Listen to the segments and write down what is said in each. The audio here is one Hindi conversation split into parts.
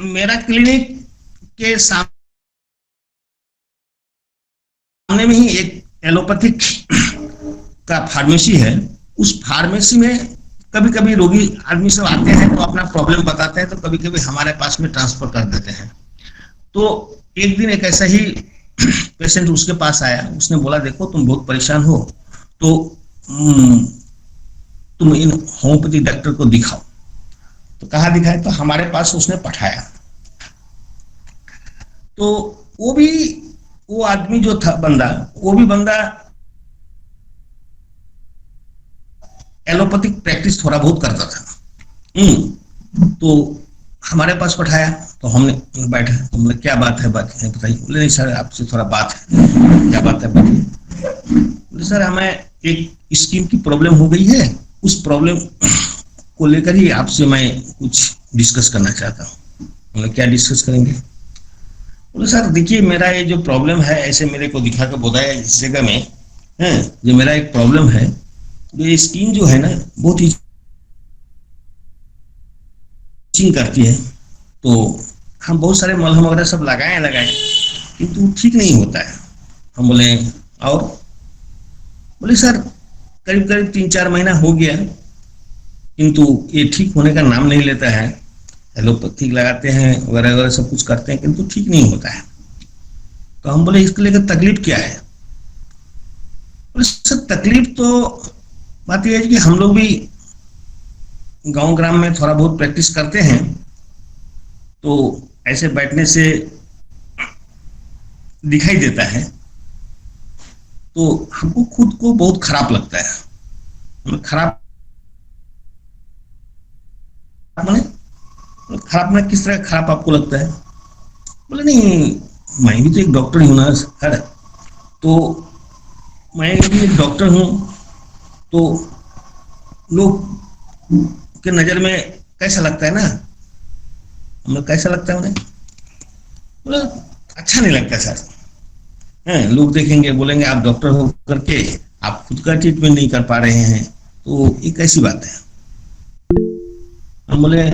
मेरा क्लिनिक के सामने में ही एक एलोपैथिक का फार्मेसी है। उस फार्मेसी में कभी कभी रोगी आदमी सब आते हैं तो अपना प्रॉब्लम बताते हैं, तो कभी कभी हमारे पास में ट्रांसफर कर देते हैं। तो एक दिन एक ऐसा ही पेशेंट उसके पास आया, उसने बोला देखो तुम बहुत परेशान हो, तो तुम इन होम्योपैथी डॉक्टर को दिखाओ। तो कहाँ दिखाए, तो हमारे पास उसने पठाया। तो वो आदमी जो था बंदा, वो भी बंदा एलोपैथिक प्रैक्टिस थोड़ा बहुत करता था। तो हमारे पास पठाया, तो हमने बैठे, तो बोले क्या बात है बताइए। बोले नहीं सर आपसे थोड़ा बात है। क्या बात है बताइए। बोले सर हमें एक स्किन की प्रॉब्लम हो गई है, उस प्रॉब्लम को लेकर ही आपसे मैं कुछ डिस्कस करना चाहता हूँ। बोले क्या डिस्कस करेंगे। बोले सर देखिए मेरा ये जो प्रॉब्लम है, ऐसे मेरे को दिखा कर बताया इस जगह में है, जो मेरा एक प्रॉब्लम है, ये स्किन जो है ना बहुत इचिंग करती है। तो हम बहुत सारे मलहम वगैरह सब लगाए किंतु ठीक नहीं होता है। हम बोले और, बोले सर करीब करीब 3-4 महीना हो गया, किंतु ये ठीक होने का नाम नहीं लेता है। एलोपैथिक लगाते हैं वगैरह वगैरह सब कुछ करते हैं, किंतु ठीक नहीं होता है। तो हम बोले इसके लेकर तकलीफ क्या है। बोले सर तकलीफ तो बात यह है कि हम लोग भी गांव ग्राम में थोड़ा बहुत प्रैक्टिस करते हैं, तो ऐसे बैठने से दिखाई देता है, तो हमको खुद को बहुत खराब लगता है। खराब माने खराब में किस तरह खराब आपको लगता है। बोले नहीं मैं भी तो एक डॉक्टर हूं ना सर, तो मैं भी एक डॉक्टर हूं, तो लोग के नजर में कैसा लगता है ना, हमें कैसा लगता है उन्हें। बोले अच्छा नहीं लगता सर, हैं लोग देखेंगे बोलेंगे आप डॉक्टर हो करके आप खुद का ट्रीटमेंट नहीं कर पा रहे हैं, तो ये कैसी बात है। हम बोले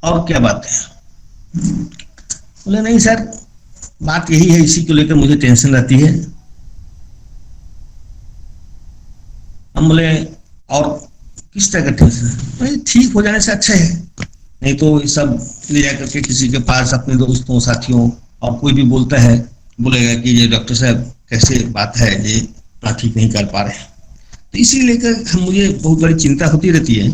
और क्या बात है। बोले नहीं सर बात यही है, इसी को लेकर मुझे टेंशन रहती है। हम बोले और किस तरह का टेंशन है। ठीक हो जाने से अच्छा है, नहीं तो ये सब ले जाकर के किसी के पास अपने दोस्तों साथियों और कोई भी बोलता है, बोलेगा कि ये डॉक्टर साहब कैसे बात है, ये ठीक नहीं कर पा रहे हैं। तो इसी लेकर मुझे बहुत बड़ी चिंता होती रहती है।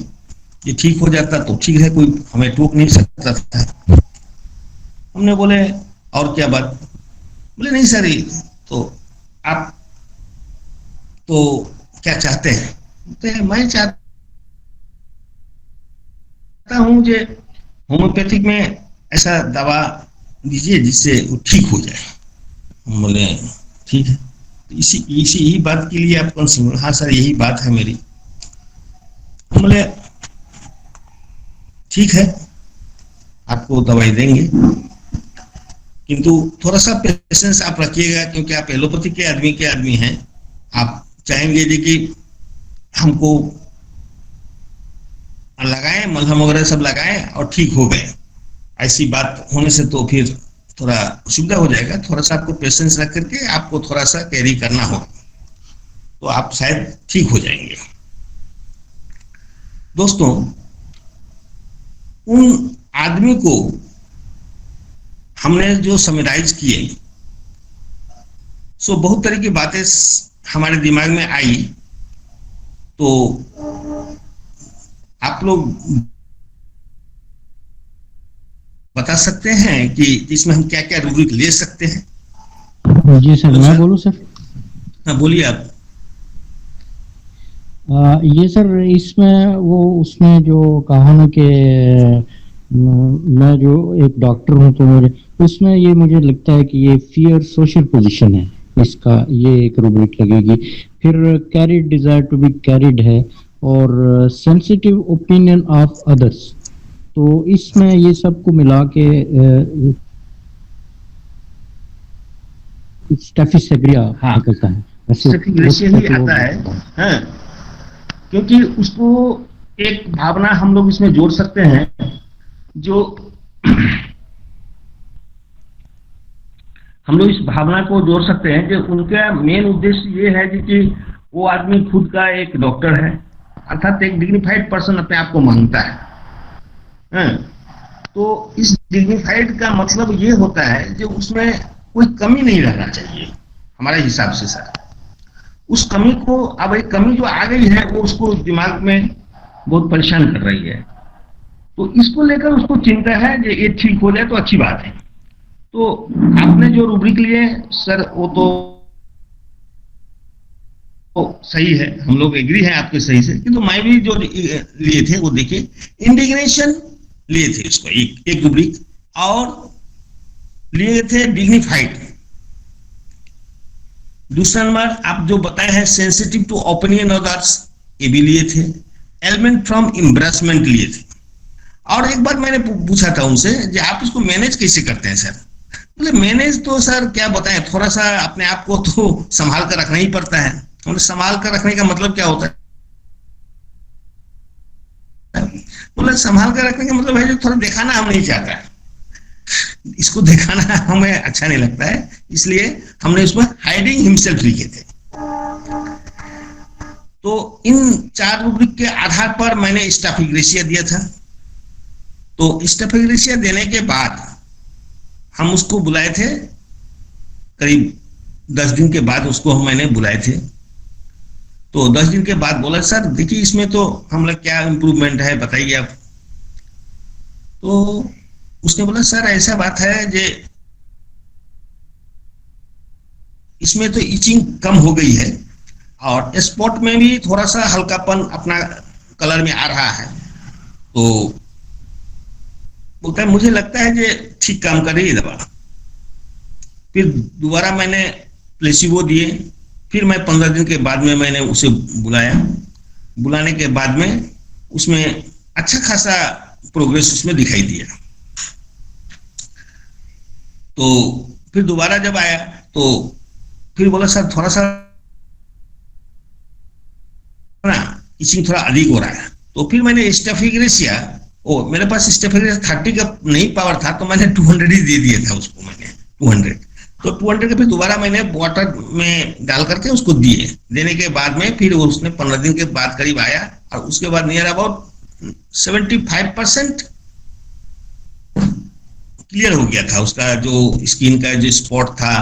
ये ठीक हो जाता तो ठीक है, कोई हमें टोक नहीं सकता था। हमने बोले और क्या बात। बोले नहीं सर तो आप तो क्या चाहते हैं। तो मैं चाहता हूं कि होम्योपैथिक में ऐसा दवा दीजिए जिससे वो ठीक हो जाए। बोले ठीक है, इसी इसी यही बात के लिए आप कौन सी। हाँ सर यही बात है मेरी। बोले ठीक है आपको दवाई देंगे, किंतु थोड़ा सा पेशेंस आप रखिएगा, क्योंकि आप एलोपैथी के आदमी हैं। आप चाहेंगे जी कि हमको लगाएं मलहम वगैरह सब लगाएं और ठीक हो गए, ऐसी बात होने से तो फिर थोड़ा असुविधा हो जाएगा। थोड़ा सा आपको पेशेंस रख करके आपको थोड़ा सा कैरी करना होगा, तो आप शायद ठीक हो जाएंगे। दोस्तों उन आदमी को हमने जो समराइज किए, सो बहुत तरह की बातें हमारे दिमाग में आई। तो आप लोग बता सकते हैं कि इसमें हम क्या क्या रूब्रिक ले सकते हैं। जी सर मैं बोलूं सर। हाँ बोलिए आप। ये सर इसमें वो उसने जो कहा ना कि मैं जो एक डॉक्टर हूं, तो मुझे उसमें ये मुझे लगता है कि ये फियर सोशल पोजीशन है, इसका ये एक रूब्रिक लगेगी। फिर carried desire to be carried है, और सेंसिटिव ओपिनियन ऑफ अदर्स। तो इसमें ये सबको मिला के स्टेफिसेग्रिया निकलता है। ही आता है। हाँ, क्योंकि उसको एक भावना हम लोग इसमें जोड़ सकते हैं, जो हम लोग इस भावना को जोड़ सकते हैं कि उनका मेन उद्देश्य ये है कि वो आदमी खुद का एक डॉक्टर है, अर्थात एक डिग्निफाइड पर्सन अपने आप को मानता है। हाँ? तो इस डिग्निफाइड का मतलब ये होता है कि उसमें कोई कमी नहीं रहना चाहिए हमारे हिसाब से सर। उस कमी को, अब एक कमी जो आ गई है वो उसको दिमाग में बहुत परेशान कर रही है, तो इसको लेकर उसको चिंता है कि ये ठीक हो जाए तो अच्छी बात है। तो आपने जो रूब्रिक लिए सर वो तो सही है, हम लोग एग्री हैं आपके सही से, किंतु मैं भी जो लिए थे वो देखिए इंडिग्नेशन लिए थे उसको एक रूब्रिक, और लिए थे डिग्निफाइड। दूसरा नंबर आप जो बताए हैं sensitive to opinion of others, ये भी लिए थे। एलिमेंट फ्रॉम एम्ब्रेसमेंट लिए थे। और एक बार मैंने पूछा था उनसे कि आप इसको मैनेज कैसे करते हैं सर। बोले मैनेज तो सर क्या बताएं, थोड़ा सा अपने आप को तो संभाल कर रखना ही पड़ता है। बोले संभाल कर रखने का मतलब क्या होता है। बोले संभाल कर रखने का मतलब है जो थोड़ा दिखाना हम नहीं चाहता है, इसको दिखाना हमें अच्छा नहीं लगता है, इसलिए हमने इसमें हाइडिंग हिमसेल्फ लिखे थे। तो इन 4 रूब्रिक के आधार पर मैंने स्टैफिग्रेसिया दिया था। तो स्टैफिग्रेसिया देने के बाद हम उसको बुलाए थे, करीब 10 दिन के बाद उसको मैंने बुलाए थे। तो 10 दिन के बाद बोला सर देखिए इसमें तो हम लोग क्या इम्प्रूवमेंट है बताइए आप। तो उसने बोला सर ऐसा बात है जे इसमें तो इचिंग कम हो गई है और स्पॉट में भी थोड़ा सा हल्कापन अपना कलर में आ रहा है। तो बोलता है मुझे लगता है कि ठीक काम कर रही है दवा। फिर दोबारा मैंने प्लेसिबो दिए, फिर मैं 15 दिन के बाद में मैंने उसे बुलाया। बुलाने के बाद में उसमें अच्छा खासा प्रोग्रेस उसमें दिखाई दिया। तो फिर दोबारा जब आया तो फिर बोला सर थोड़ा सा ना इचिंग थोड़ा अधिक हो रहा है। तो फिर मैंने स्टैफिग्रेसिया, मेरे पास स्टैफिग्रेसिया 30 का नहीं पावर था, तो मैंने 200 ही दे दिया था उसको, मैंने 200। तो 200 के फिर दोबारा मैंने वाटर में डाल करके उसको दिए। देने के बाद में फिर उसने 15 दिन के बाद करीब आया और उसके बाद नियर अबाउट 75% क्लियर हो गया था। उसका जो स्किन का जो स्पॉट था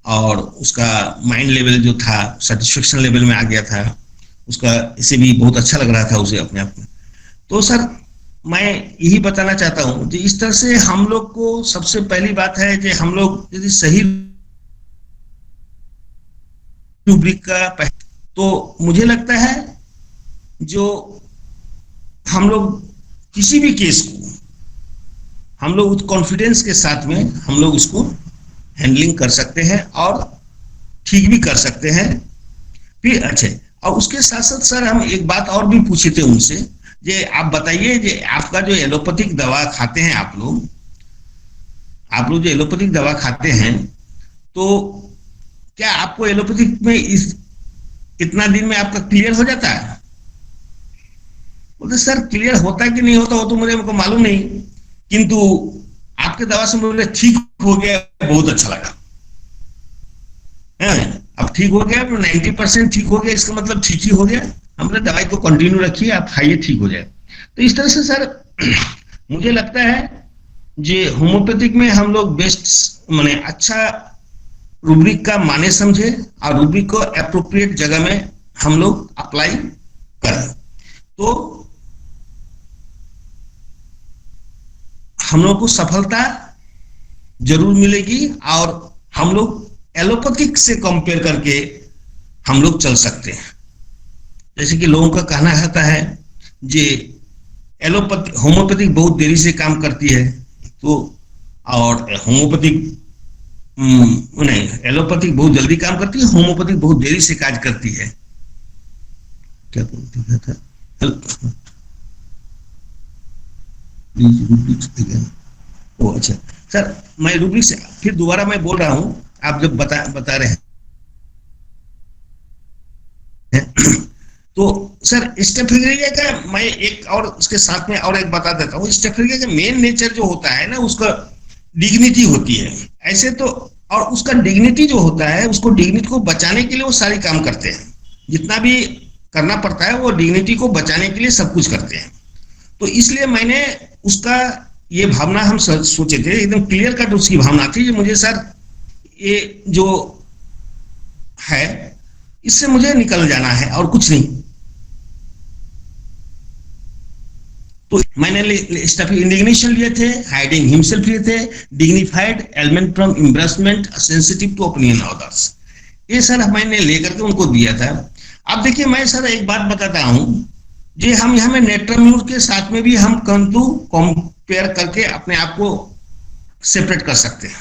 और उसका माइंड लेवल जो था सेटिस्फेक्शन लेवल में आ गया था उसका, इसे भी बहुत अच्छा लग रहा था उसे अपने आप में। तो सर मैं यही बताना चाहता हूं कि इस तरह से हम लोग को सबसे पहली बात है कि हम लोग यदि सही रूब्रिक का, तो मुझे लगता है जो हम लोग किसी भी केस को हम लोग उस कॉन्फिडेंस के साथ में हम लोग उसको हैंडलिंग कर सकते हैं और ठीक भी कर सकते हैं। फिर अच्छा, और उसके साथ साथ सर हम एक बात और भी पूछे थे उनसे, जे आप बताइए जे आपका जो एलोपैथिक दवा खाते हैं आप लोग जो एलोपैथिक दवा खाते हैं, तो क्या आपको एलोपैथिक में इतना दिन में आपका क्लियर हो जाता है। बोलते सर क्लियर होता है कि नहीं होता वो तो मुझे मालूम नहीं, किंतु आपके दवा से मुझे ठीक हो गया, बहुत अच्छा लगा। अब ठीक हो गया, 90% ठीक हो गया, इसका मतलब ठीक ही हो गया। हमने दवाई को कंटिन्यू रखिए, आप खाइए, ठीक हो जाए। तो इस तरह से सर मुझे लगता है जे होम्योपैथिक में हम लोग बेस्ट माने अच्छा रूब्रिक का माने समझे और रूब्रिक को एप्रोप्रिएट जगह में हम लोग अप्लाई करें, तो हम लोग को सफलता जरूर मिलेगी और हम लोग एलोपैथिक से कंपेयर करके हम लोग चल सकते हैं। जैसे कि लोगों का कहना रहता है जे एलोपैथिक होम्योपैथिक बहुत देरी से काम करती है, तो और होम्योपैथिक नहीं, एलोपैथिक बहुत जल्दी काम करती है, होम्योपैथिक बहुत देरी से काज करती है। क्या बोलते था ओ अच्छा सर, मैं रूब्रिक से फिर दोबारा मैं बोल रहा हूं, आप जब बता रहे हैं तो सर स्टेफिग्रिया का मैं एक और उसके साथ में और एक बता देता हूँ। स्टेफिग्रिया का मेन नेचर जो होता है ना, उसका डिग्निटी होती है ऐसे तो। और उसका डिग्निटी जो होता है, उसको डिग्निटी को बचाने के लिए वो सारी काम करते हैं, जितना भी करना पड़ता है वो डिग्निटी को बचाने के लिए सब कुछ करते हैं। तो इसलिए मैंने उसका ये भावना हम सोचे थे, एकदम क्लियर कट उसकी भावना थी कि मुझे सर ये जो है इससे मुझे निकल जाना है और कुछ नहीं। तो मैंने स्टफ इंडिग्नेशन लिए थे, हाइडिंग हिमसेल्फ लिए थे, dignified, element from embarrassment, sensitive to opinion others, ये सर मैंने लेकर के उनको दिया था। अब देखिए मैं सर एक बात बताता हूँ, जी हम यहाँ में नेट्रम्यूर के साथ में भी हम कंपेयर करके अपने आप को सेपरेट कर सकते हैं।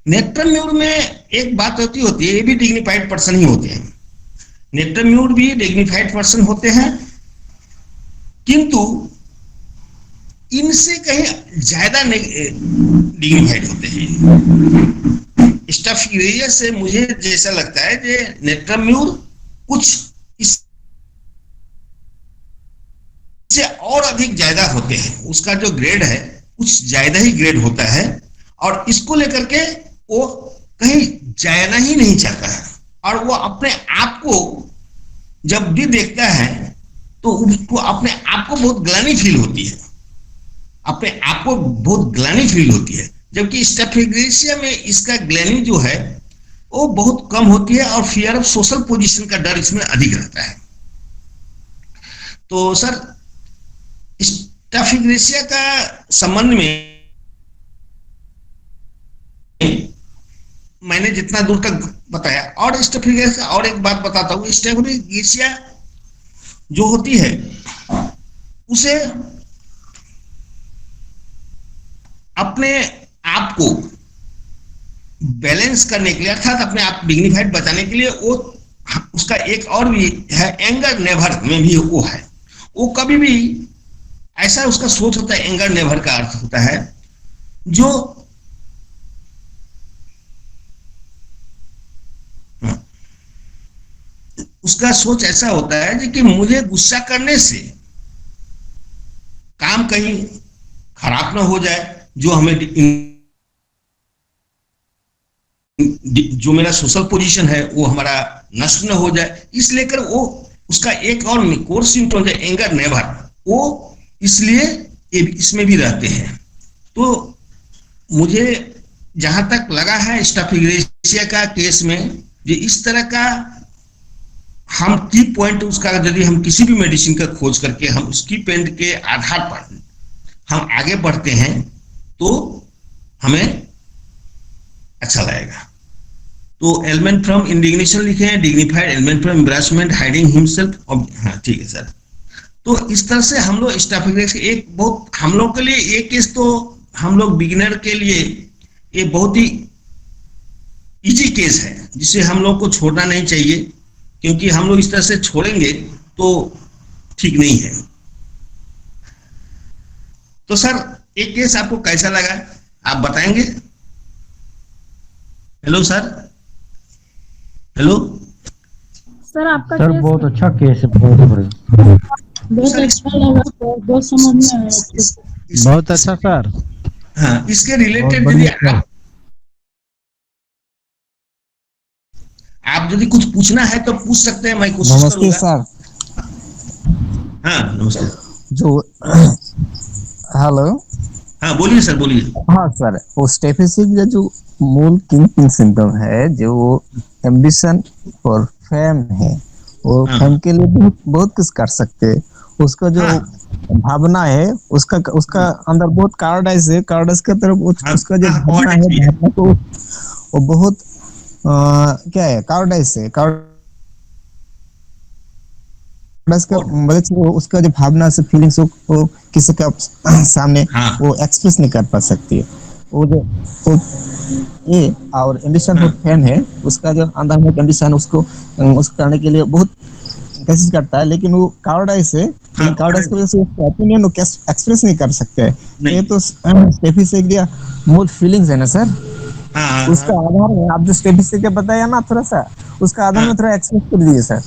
नेट्रम्यूर में एक बात होती है, ये भी डिग्निफाइड पर्सन ही होते हैं, नेट्रम्यूर भी डिग्निफाइड पर्सन होते हैं, किंतु इनसे कहीं ज्यादा डिग्निफाइड होते हैं। स्टफिग्रिया से मुझे जैसा लगता है कि नेट्रम्यूर कुछ इससे और अधिक ज्यादा होते हैं, उसका जो ग्रेड है कुछ ज्यादा ही ग्रेड होता है, और इसको लेकर के वो कहीं जाना ही नहीं चाहता है, और वो अपने आप को जब भी देखता है तो उसको अपने आप को बहुत ग्लानि फील होती है, अपने आप को बहुत ग्लानि फील होती है। जबकि स्टेफिग्रिया में इसका ग्लानि जो है वो बहुत कम होती है, और फियर ऑफ सोशल पोजीशन का डर इसमें अधिक रहता है। तो सर स्टेफिग्रिया का संबंध में मैंने जितना दूर तक बताया, और स्टेफिग्रिया का और एक बात बताता हूँ। स्टेफिग्रिया जो होती है उसे अपने आप को बैलेंस करने के लिए, अर्थात अपने आप डिग्निफाइड बचाने के लिए, वो उसका एक और भी है, एंगर नेवर में भी वो है। वो कभी भी ऐसा उसका सोच होता है, एंगर नेवर का अर्थ होता है जो उसका सोच ऐसा होता है कि मुझे गुस्सा करने से काम कहीं खराब ना हो जाए, जो हमें जो मेरा सोशल पोजीशन है वो हमारा नष्ट न हो जाए, इस लेकर वो उसका एक और कोर्स सिम्टम है एंगर नेवर, वो इसलिए इसमें भी रहते हैं। तो मुझे जहां तक लगा है स्टेफिग्रिया का केस में, ये इस तरह का हम की पॉइंट उसका, यदि हम किसी भी मेडिसिन का खोज करके हम उसकी पेंट के आधार पर हम आगे बढ़ते हैं तो हमें अच्छा लगेगा। तो एलिमेंट फ्रॉम इंडिग्नेशन लिखे हैं, dignified, element from embarrassment, hiding himself, हाँ ठीक है सर। तो इस तरह से हम लोग स्टेफिग्रिया एक बहुत, हम लोग के लिए ये केस, तो हम लोग बिगिनर के लिए ये बहुत ही इजी केस है, जिसे हम लोग को छोड़ना नहीं चाहिए, क्योंकि हम लोग इस तरह से छोड़ेंगे तो ठीक नहीं है। तो सर एक केस आपको कैसा लगा आप बताएंगे? हेलो सर, हेलो सर, आपका सर केस बहुत अच्छा केस है, बहुत बढ़िया, बहुत अच्छा लगा सर, बहुत समझ में आया। बहुत अच्छा सर। हाँ, इसके रिलेटेड बहुत यदि बढ़िया। आप यदि कुछ पूछना है तो पूछ सकते हैं, मैं कोशिश नमस्ते करूंगा। सर। हाँ नमस्ते। जो हेलो, हाँ बोलिए सर, बोलिए। हाँ सर, वो स्टेफिग्रिया जो मूल किंग सिम्टम है, जो एम्बिशन और फेम है, वो हाँ। फेम के लिए बहुत बहुत कुछ कर सकते हैं। उसका जो हाँ। भावना है, उसका उसका अंदर बहुत कार्डाइस है, कार्डाइस की तरफ हाँ, उसका जो हाँ, भावना कार्डाइस भी है, है। भावना तो वो बहुत क्या है, कार्डाइस है। वजह से वो उसका जो भावना से फीलिंग्स वो किसी का सामने हाँ। वो एक्सप्रेस नहीं कर पा सकती है। वो जो वो ये और एम्बिशन हाँ। और फैन है, उसका जो अंदर में एम्बिशन उसको करने के लिए बहुत कोशिश करता है, लेकिन वो कावर्डाइस है, लेकिन कावर्डाइस की वजह से उसका ओपिनियन वो एक्सप्रेस नहीं कर सकते हैं। नहीं। ये तो स्टेफिग्रिया मूल फीलिंग्स है ना सर, उसका आधार में आप जो स्टेफिग्रिया बताया ना, थोड़ा सा उसका आधार में थोड़ा एक्सप्रेस कर दीजिए सर।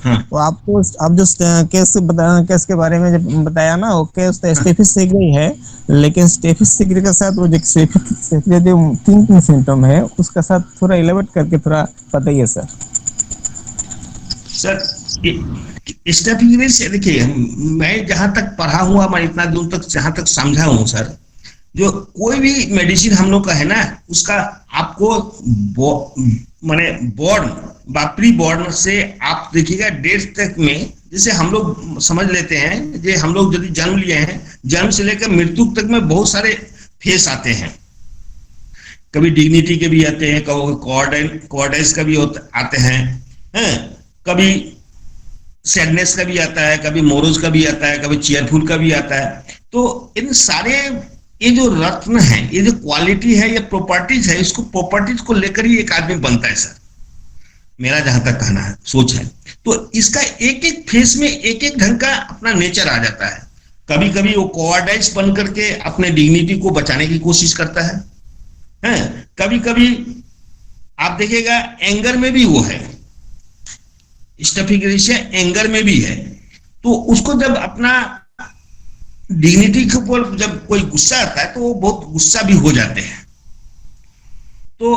हाँ तो आपको आप जो केस के बारे में जब बताया ना, वो केस तो स्टेफिस सीगरी है, लेकिन स्टेफिस सीगरी के साथ वो जो जो 3 सिम्टम है उसका साथ थोड़ा इलेबोरेट करके थोड़ा बताइए सर। सर स्टेफिग्रेस से देखिए, मैं जहां तक पढ़ा हुआ, मैं इतना दूर तक जहां तक समझा हूं सर, जो कोई भी मेडिसिन हम लोग का है ना, उसका आपको माने बॉर्न प्री बॉर्न से आप देखिएगा डेथ तक में, जैसे हम लोग समझ लेते हैं, जे हम लोग यदि जन्म लिए हैं, जन्म से लेकर मृत्यु तक में बहुत सारे फेस आते हैं। कभी डिग्निटी के भी आते हैं, कभी कॉर्डेस का भी आते हैं, कभी सैडनेस का भी आता है, कभी मोरोज का भी आता है, कभी चीयरफुल का भी आता है। तो इन सारे ये जो रत्न है, ये जो क्वालिटी है, ये प्रॉपर्टीज है, इसको प्रॉपर्टीज को लेकर ही एक आदमी बनता है सर, मेरा जहां तक कहना है, सोच है। तो इसका एक एक फेस में एक एक ढंग का अपना नेचर आ जाता है। कभी कभी वो कोवार्डाइज बन करके अपने डिग्निटी को बचाने की कोशिश करता है, कभी कभी आप देखिएगा एंगर में भी वो है, स्टेफिग्रेसिया एंगर में भी है। तो उसको जब अपना डिग्निटी के ऊपर जब कोई गुस्सा आता है तो वो बहुत गुस्सा भी हो जाते हैं। तो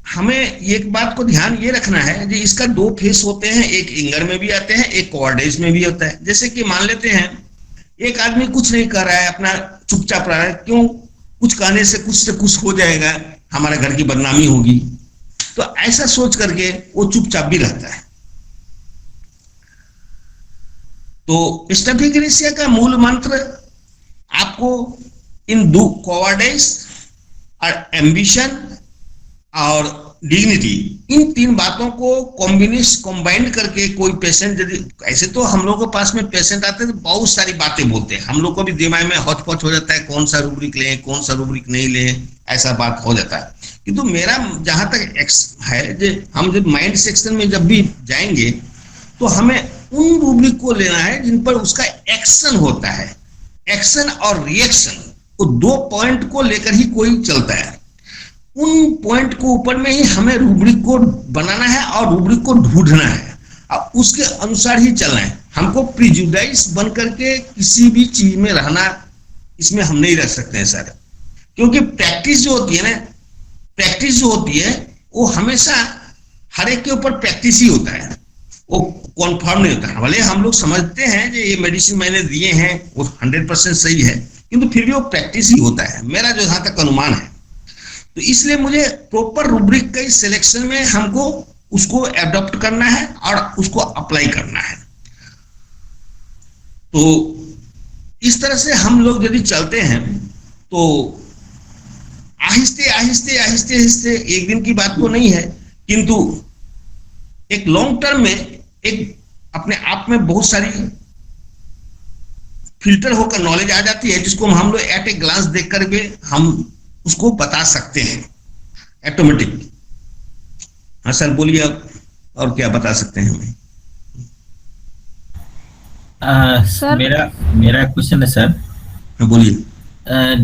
हमें एक बात को ध्यान ये रखना है कि इसका 2 फेस होते हैं, एक एंगर में भी आते हैं, एक कोवार्डाइज में भी होता है। जैसे कि मान लेते हैं एक आदमी कुछ नहीं कर रहा है, अपना चुपचाप रहा है, क्यों, कुछ कहने से कुछ हो जाएगा, हमारे घर की बदनामी होगी, तो ऐसा सोच करके वो चुपचाप भी रहता है। तो स्टेफिग्रेसिया का मूल मंत्र आपको इन 2 कोवार्डाइज और एम्बिशन और डिग्निटी, इन 3 बातों को कॉम्बाइंड करके कोई पेशेंट, यदि ऐसे तो हम लोगों के पास में पेशेंट आते हैं तो बहुत सारी बातें बोलते हैं, हम लोग को भी दिमाग में हौच-पौच हो जाता है, कौन सा रूब्रिक लें, कौन सा रूब्रिक नहीं लें, ऐसा बात हो जाता है। किंतु मेरा जहां तक है, हम जब माइंड सेक्शन में जब भी जाएंगे तो हमें उन रूब्रिक को लेना है जिन पर उसका एक्शन होता है। एक्शन और रिएक्शन, वो 2 पॉइंट को लेकर ही कोई चलता है। उन पॉइंट को ऊपर में ही हमें रूब्रिक को बनाना है और रूब्रिक को ढूंढना है और उसके अनुसार ही चलना है। हमको प्रिजुडाइज बन करके किसी भी चीज में रहना, इसमें हम नहीं रह सकते हैं सर, क्योंकि प्रैक्टिस जो होती है ना, प्रैक्टिस जो होती है वो हमेशा हर एक के ऊपर प्रैक्टिस ही होता है, वो कॉन्फर्म नहीं होता है। भले हम लोग समझते हैं कि ये मेडिसिन मैंने दिए हैं वो 100% सही है, किंतु फिर भी वो प्रैक्टिस ही होता है, मेरा जो जहां तक अनुमान है। तो इसलिए मुझे प्रॉपर रूब्रिक के सिलेक्शन में हमको उसको एडॉप्ट करना है और उसको अप्लाई करना है। तो इस तरह से हम लोग यदि चलते हैं तो आहिस्ते आहिस्ते आहिस्ते आहिस्ते, एक दिन की बात तो नहीं है, किंतु एक लॉन्ग टर्म में एक अपने आप में बहुत सारी फिल्टर होकर नॉलेज आ जाती है, जिसको हम लोग एट ए ग्लांस देख करके हम उसको बता सकते हैं ऑटोमेटिक। हाँ सर बोलिए, आप और क्या बता सकते हैं हमें? मेरा क्वेश्चन है सर। हाँ बोलिए।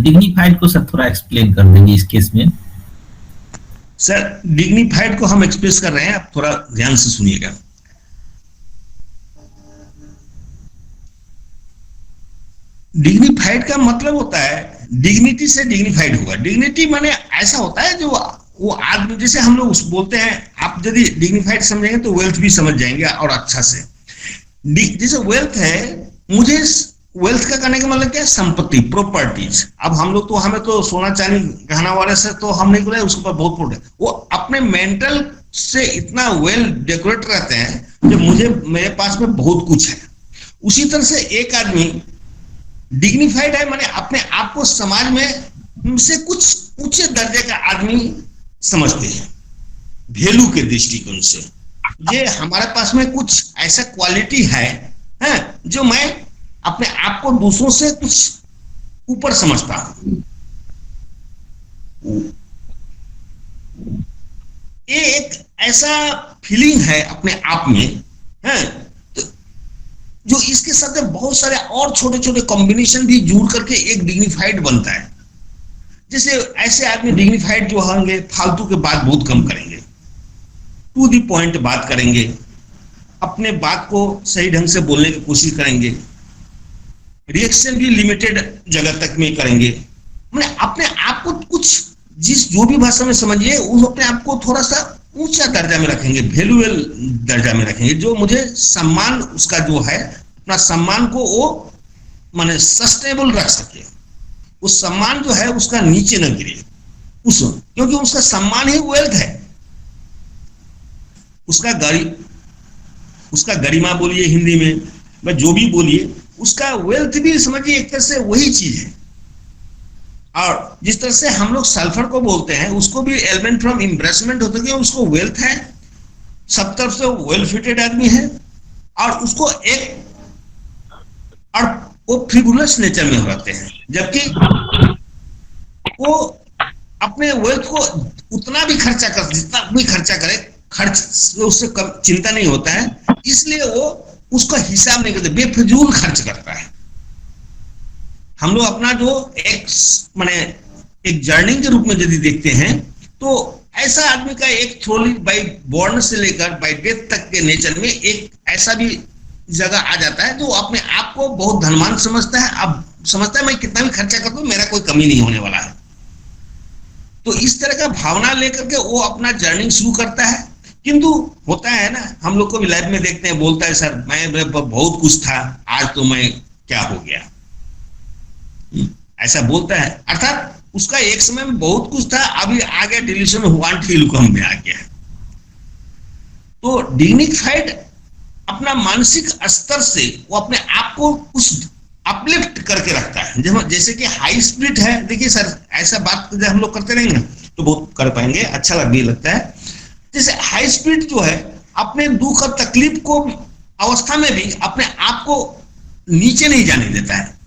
डिग्निफाइड को सर थोड़ा एक्सप्लेन कर देंगे इस केस में। सर डिग्निफाइड को हम एक्सप्रेस कर रहे हैं, आप थोड़ा ध्यान से सुनिएगा। डिग्निफाइड का मतलब होता है डिग्निटी से डिग्निफाइड होगा। डिग्निटी माने ऐसा होता है जो वो आदमी, जैसे हम लोग बोलते हैं, आप यदि डिग्निफाइड समझेंगे तो वेल्थ भी समझ जाएंगे और अच्छा से। जैसे वेल्थ है, मुझे वेल्थ का कहने का मतलब क्या है, संपत्ति, प्रॉपर्टीज। अब हम लोग तो, हमें तो सोना चांदी गहना वाले से तो हम नहीं बोले, उसके ऊपर बहुत प्रोडक्ट, वो अपने मेंटल से इतना वेल डेकोरेट रहते हैं जो मेरे पास में बहुत कुछ है। उसी तरह से एक आदमी डिग्निफाइड है, माने अपने आप को समाज में से कुछ ऊंचे दर्जे का आदमी समझते हैं, वैल्यू के दृष्टिकोण से। ये हमारे पास में कुछ ऐसा क्वालिटी है जो मैं अपने आप को दूसरों से कुछ ऊपर समझता हूं। ये एक ऐसा फीलिंग है अपने आप में, तो जो इसके साथ बहुत सारे और छोटे छोटे कॉम्बिनेशन भी जुड़ करके एक डिग्निफाइड बनता है। जैसे ऐसे आदमी डिग्निफाइड जो होंगे, फालतू के बात बहुत कम करेंगे, टू द पॉइंट बात करेंगे, अपने बात को सही ढंग से बोलने की कोशिश करेंगे, रिएक्शन भी लिमिटेड जगह तक में करेंगे, मैंने अपने आप को कुछ जिस जो भी भाषा में समझिए उस अपने आप को थोड़ा सा ऊंचा दर्जा में रखेंगे, वैल्यूएबल दर्जा में रखेंगे, जो मुझे सम्मान उसका जो है अपना सम्मान को वो माने सस्टेनेबल रख सके, उस सम्मान जो है उसका नीचे न गिरे, उस क्योंकि उसका सम्मान ही वेल्थ है, उसका गरिमा बोलिए हिंदी में मैं जो भी बोलिए, उसका वेल्थ भी समझिए एक तरह से वही चीज है। और जिस तरह से हम लोग सल्फर को बोलते हैं उसको भी एलिमेंट फ्रॉम इम्प्रेसमेंट होता है, उसको वेल्थ है, सब तरफ से वेल फिटेड आदमी है, और उसको एक और वो फ्रिवुलस नेचर में रहते हैं, जबकि वो अपने वेल्थ को उतना भी खर्चा कर जितना भी खर्चा करे, खर्च उससे कम चिंता नहीं होता है, इसलिए वो उसका हिसाब नहीं करते, बेफजूल खर्च करता है। हम लोग अपना जो एक माने एक जर्नी के रूप में यदि देखते हैं तो ऐसा आदमी का एक थ्रोली बाई बॉर्न से लेकर बाई डेथ तक के नेचर में एक ऐसा भी जगह आ जाता है जो अपने आप को बहुत धनवान समझता है, अब समझता है मैं कितना भी खर्चा कर दूं मेरा कोई कमी नहीं होने वाला है। तो इस तरह का भावना लेकर के वो अपना जर्नी शुरू करता है। किंतु होता है ना, हम लोग को भी लाइफ में देखते हैं, बोलता है सर मैं बहुत कुछ था, आज तो मैं क्या हो गया, ऐसा बोलता है, अर्थात उसका एक समय में बहुत कुछ था, अभी आगे डिलीशन वांट फील कम में आ गया। तो डिग्निफाइड अपना मानसिक स्तर से वो अपने आप को उस अपलिफ्ट करके रखता है। जैसे कि हाई स्पिरिट है, देखिए सर ऐसा बात जब हम लोग करते रहेंगे तो बहुत कर पाएंगे, अच्छा लगता है। जैसे हाई स्पिरिट जो है अपने दुख और तकलीफ को अवस्था में भी अपने आप को नीचे नहीं जाने देता है,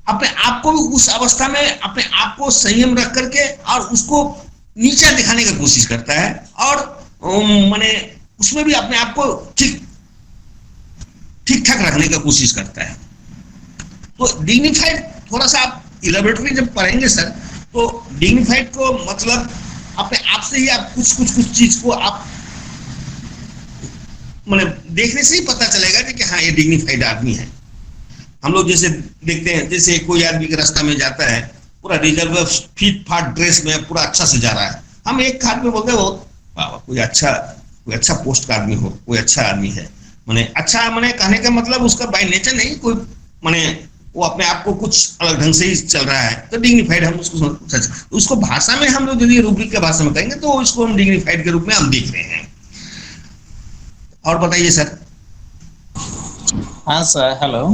अपने आप को भी उस अवस्था में अपने आप को संयम रख करके और उसको नीचा दिखाने की कोशिश करता है, और माने उसमें भी अपने आप को ठीक ठाक रखने की कोशिश करता है। तो डिग्निफाइड थोड़ा सा आप इलेबोरेटरी जब पढ़ेंगे सर, तो डिग्निफाइड को मतलब अपने आप से ही आप कुछ चीज को आप माने देखने से ही पता चलेगा कि हाँ ये डिग्निफाइड आदमी है। हम लोग जैसे देखते हैं, जैसे कोई आदमी के रास्ता में जाता है पूरा रिजर्व फिट फाट ड्रेस में पूरा अच्छा से जा रहा है, हम एक खाद में बोलते हैं कोई अच्छा पोस्ट का आदमी हो, कोई अच्छा आदमी है, माने अच्छा माने कहने का मतलब उसका बाय नेचर नहीं, कोई माने वो अपने आप को कुछ अलग ढंग से ही चल रहा है, तो डिग्निफाइड हम उसको भाषा में हम लोग यदि रूब्रिक के भाषा में कहेंगे तो इसको हम डिग्निफाइड के रूप में हम देख रहे हैं। और बताइए सर। हाँ सर, हेलो,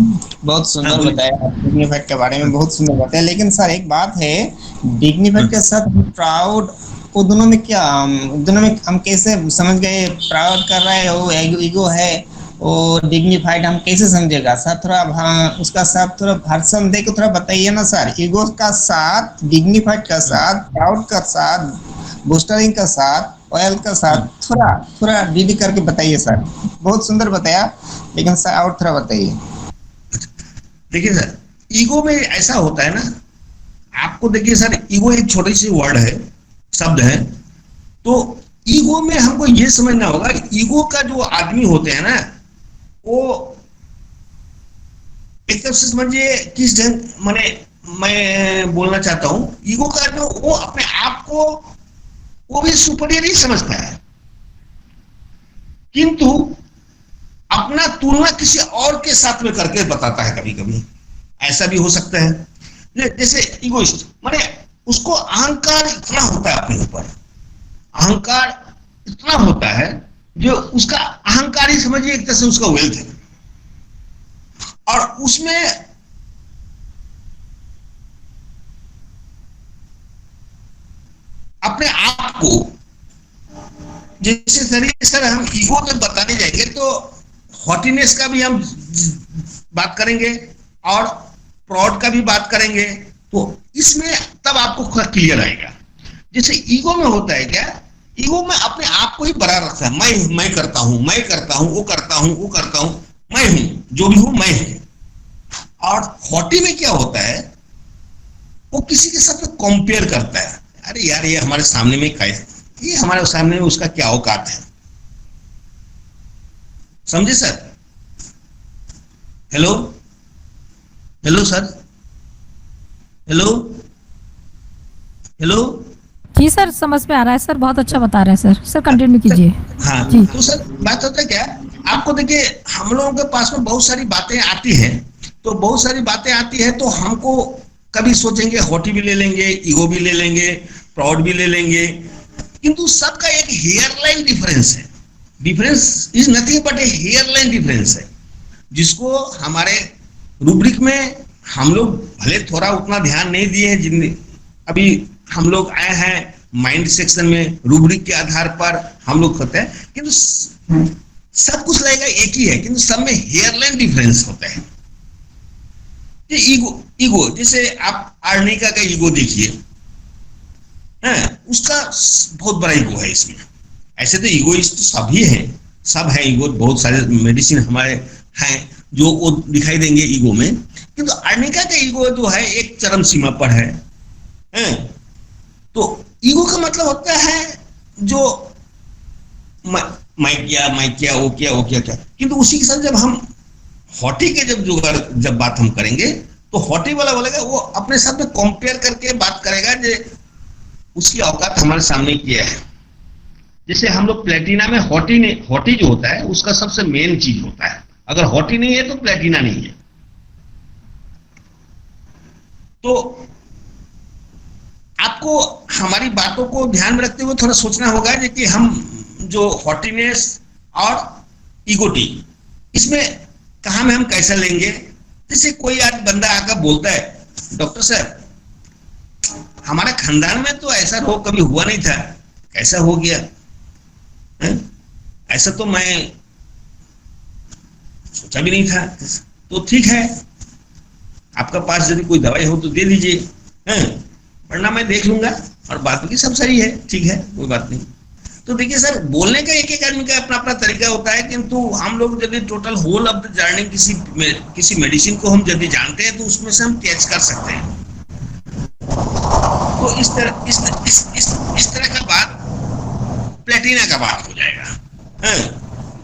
बहुत सुंदर बताया डिग्निफाइड के बारे में, बहुत सुंदर बताया। लेकिन सर एक बात है, डिग्निफाइड के साथ प्राउड, वो दोनों में क्या, दोनों में हम कैसे समझ गए? प्राउड कर रहा है वो ईगो है, और डिग्निफाइड हम कैसे समझेगा सर? थोड़ा हाँ उसका साथ थोड़ा भाषण दे के थोड़ा बताइए ना सर। ईगो का साथ, डिग्निफाइड का साथ, प्राउड का साथ, बूस्टरिंग का साथ, ऑयल का साथ, थोड़ा डीडी करके बताइए सर। बहुत सुंदर बताया, लेकिन सर और थोड़ा बताइए। देखिए सर, ईगो में ऐसा होता है ना, आपको देखिए सर, ईगो एक छोटी सी वर्ड है, शब्द है। तो ईगो में हमको ये समझना होगा, ईगो का जो आदमी होते हैं ना, वो एक तरफ से समझिए किस ढंग, माने मैं बोलना चाहता हूं, ईगो का जो वो अपने आप को वो भी सुपीरियर ही समझता है, किंतु अपना तुलना किसी और के साथ में करके बताता है। कभी कभी ऐसा भी हो सकता है, जैसे ईगोइस्ट माने उसको अहंकार इतना होता है अपने ऊपर, अहंकार इतना होता है जो उसका अहंकार ही समझिए एक तरह से उसका वेल्थ है, और उसमें अपने आप को जैसे सर हम ईगो में बताने जाएंगे तो हॉटीनेस का भी हम बात करेंगे और प्राउड का भी बात करेंगे, तो इसमें तब आपको क्लियर आएगा। जैसे ईगो में होता है क्या, ईगो में अपने आप को ही बड़ा रखता है, मैं करता हूं, वो करता हूं, मैं हूं, जो भी हूं मैं हूं। और हॉटी में क्या होता है, वो किसी के साथ कंपेयर करता है, अरे यार ये हमारे सामने में क्या है, ये हमारे सामने में उसका क्या औकात है। समझे sir? Hello hello sir, hello hello. जी सर, समझ में आ रहा है सर, बहुत अच्छा बता रहे हैं सर। सर कंटिन्यू कीजिए। हाँ, जी। तो सर बात होता है क्या, आपको देखिए हम लोगों के पास में बहुत सारी बातें आती हैं, तो बहुत सारी बातें आती है तो हमको कभी सोचेंगे हॉटी भी ले लेंगे, ईगो भी ले लेंगे, प्राउड भी ले लेंगे, किंतु सबका एक हेयरलाइन डिफरेंस है। Difference is nothing but A hairline difference है, जिसको हमारे रूब्रिक में हम लोग भले थोड़ा उतना ध्यान नहीं दिए हैं, जिन अभी हम लोग आए हैं माइंड सेक्शन में, रूब्रिक के आधार पर हम लोग करते हैं, किंतु सब कुछ लगेगा एक ही है, किंतु सब में हेयरलाइन डिफरेंस होता है। ये ईगो जैसे आप आर्निका का ईगो देखिए, उसका बहुत बड़ा ईगो है इसमें। ऐसे तो ईगोइस्ट सभी हैं, सब है ईगो, बहुत सारे मेडिसिन हमारे हैं जो वो दिखाई देंगे ईगो में, किंतु आर्निका का ईगो जो है एक चरम सीमा पर है। तो ईगो का मतलब होता है जो मैं किया वो क्या, किंतु उसी के साथ जब हम हॉटी के जब बात हम करेंगे तो हॉटी वाला बोलेगा, वो अपने साथ में कंपेयर करके बात करेगा जो उसकी औकात हमारे सामने किया है। जैसे हम लोग प्लेटिना में हॉटी जो होता है उसका सबसे मेन चीज होता है, अगर हॉटी नहीं है तो प्लेटिना नहीं है। तो आपको हमारी बातों को ध्यान में रखते हुए थोड़ा सोचना होगा कि हम जो हॉटीनेस और ईगोटी, इसमें कहां में हम कैसा लेंगे। जैसे कोई आज बंदा आकर बोलता है, डॉक्टर साहब हमारे खानदान में तो ऐसा रोग कभी हुआ नहीं था, कैसा हो गया है? ऐसा तो मैं सोचा भी नहीं था। तो ठीक है, आपका पास यदि कोई दवाई हो तो दे दीजिए, वरना मैं देख लूंगा, और बात की सब सही है, ठीक है, कोई बात नहीं। तो देखिए सर, बोलने का एक एक आदमी का अपना अपना तरीका होता है, किंतु हम लोग यदि total whole of the journey किसी मेडिसिन को हम यदि जानते हैं तो उसमें से हम कैच कर सकते हैं। तो इस तरह का बात प्लेटिना का बात हो जाएगा।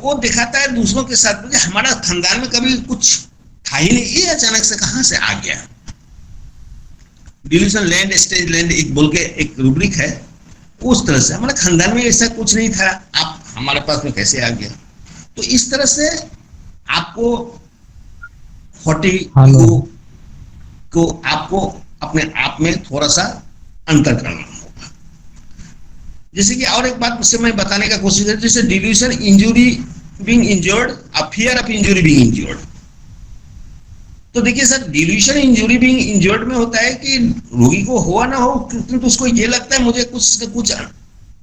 वो दिखाता है दूसरों के साथ में हमारा खानदान में कभी कुछ था ही नहीं, ये अचानक से कहां से आ गया। डिल्यूशन लैंड, स्टेज लैंड एक बोल के एक रूब्रिक है, उस तरह से हमारे खानदान में ऐसा कुछ नहीं था, आप हमारे पास में कैसे आ गया। तो इस तरह से आपको हॉटी को आपको अपने आप में थोड़ा सा अंतर करना होगा। जैसे कि और एक बात से मैं बताने का कोशिश कर, जैसे delusion injury being injured, fear of injury being injured. तो देखिए sir, delusion injury being injured में होता है कि रोगी को हुआ ना हो, किंतु उसको ये लगता है मुझे कुछ न कुछ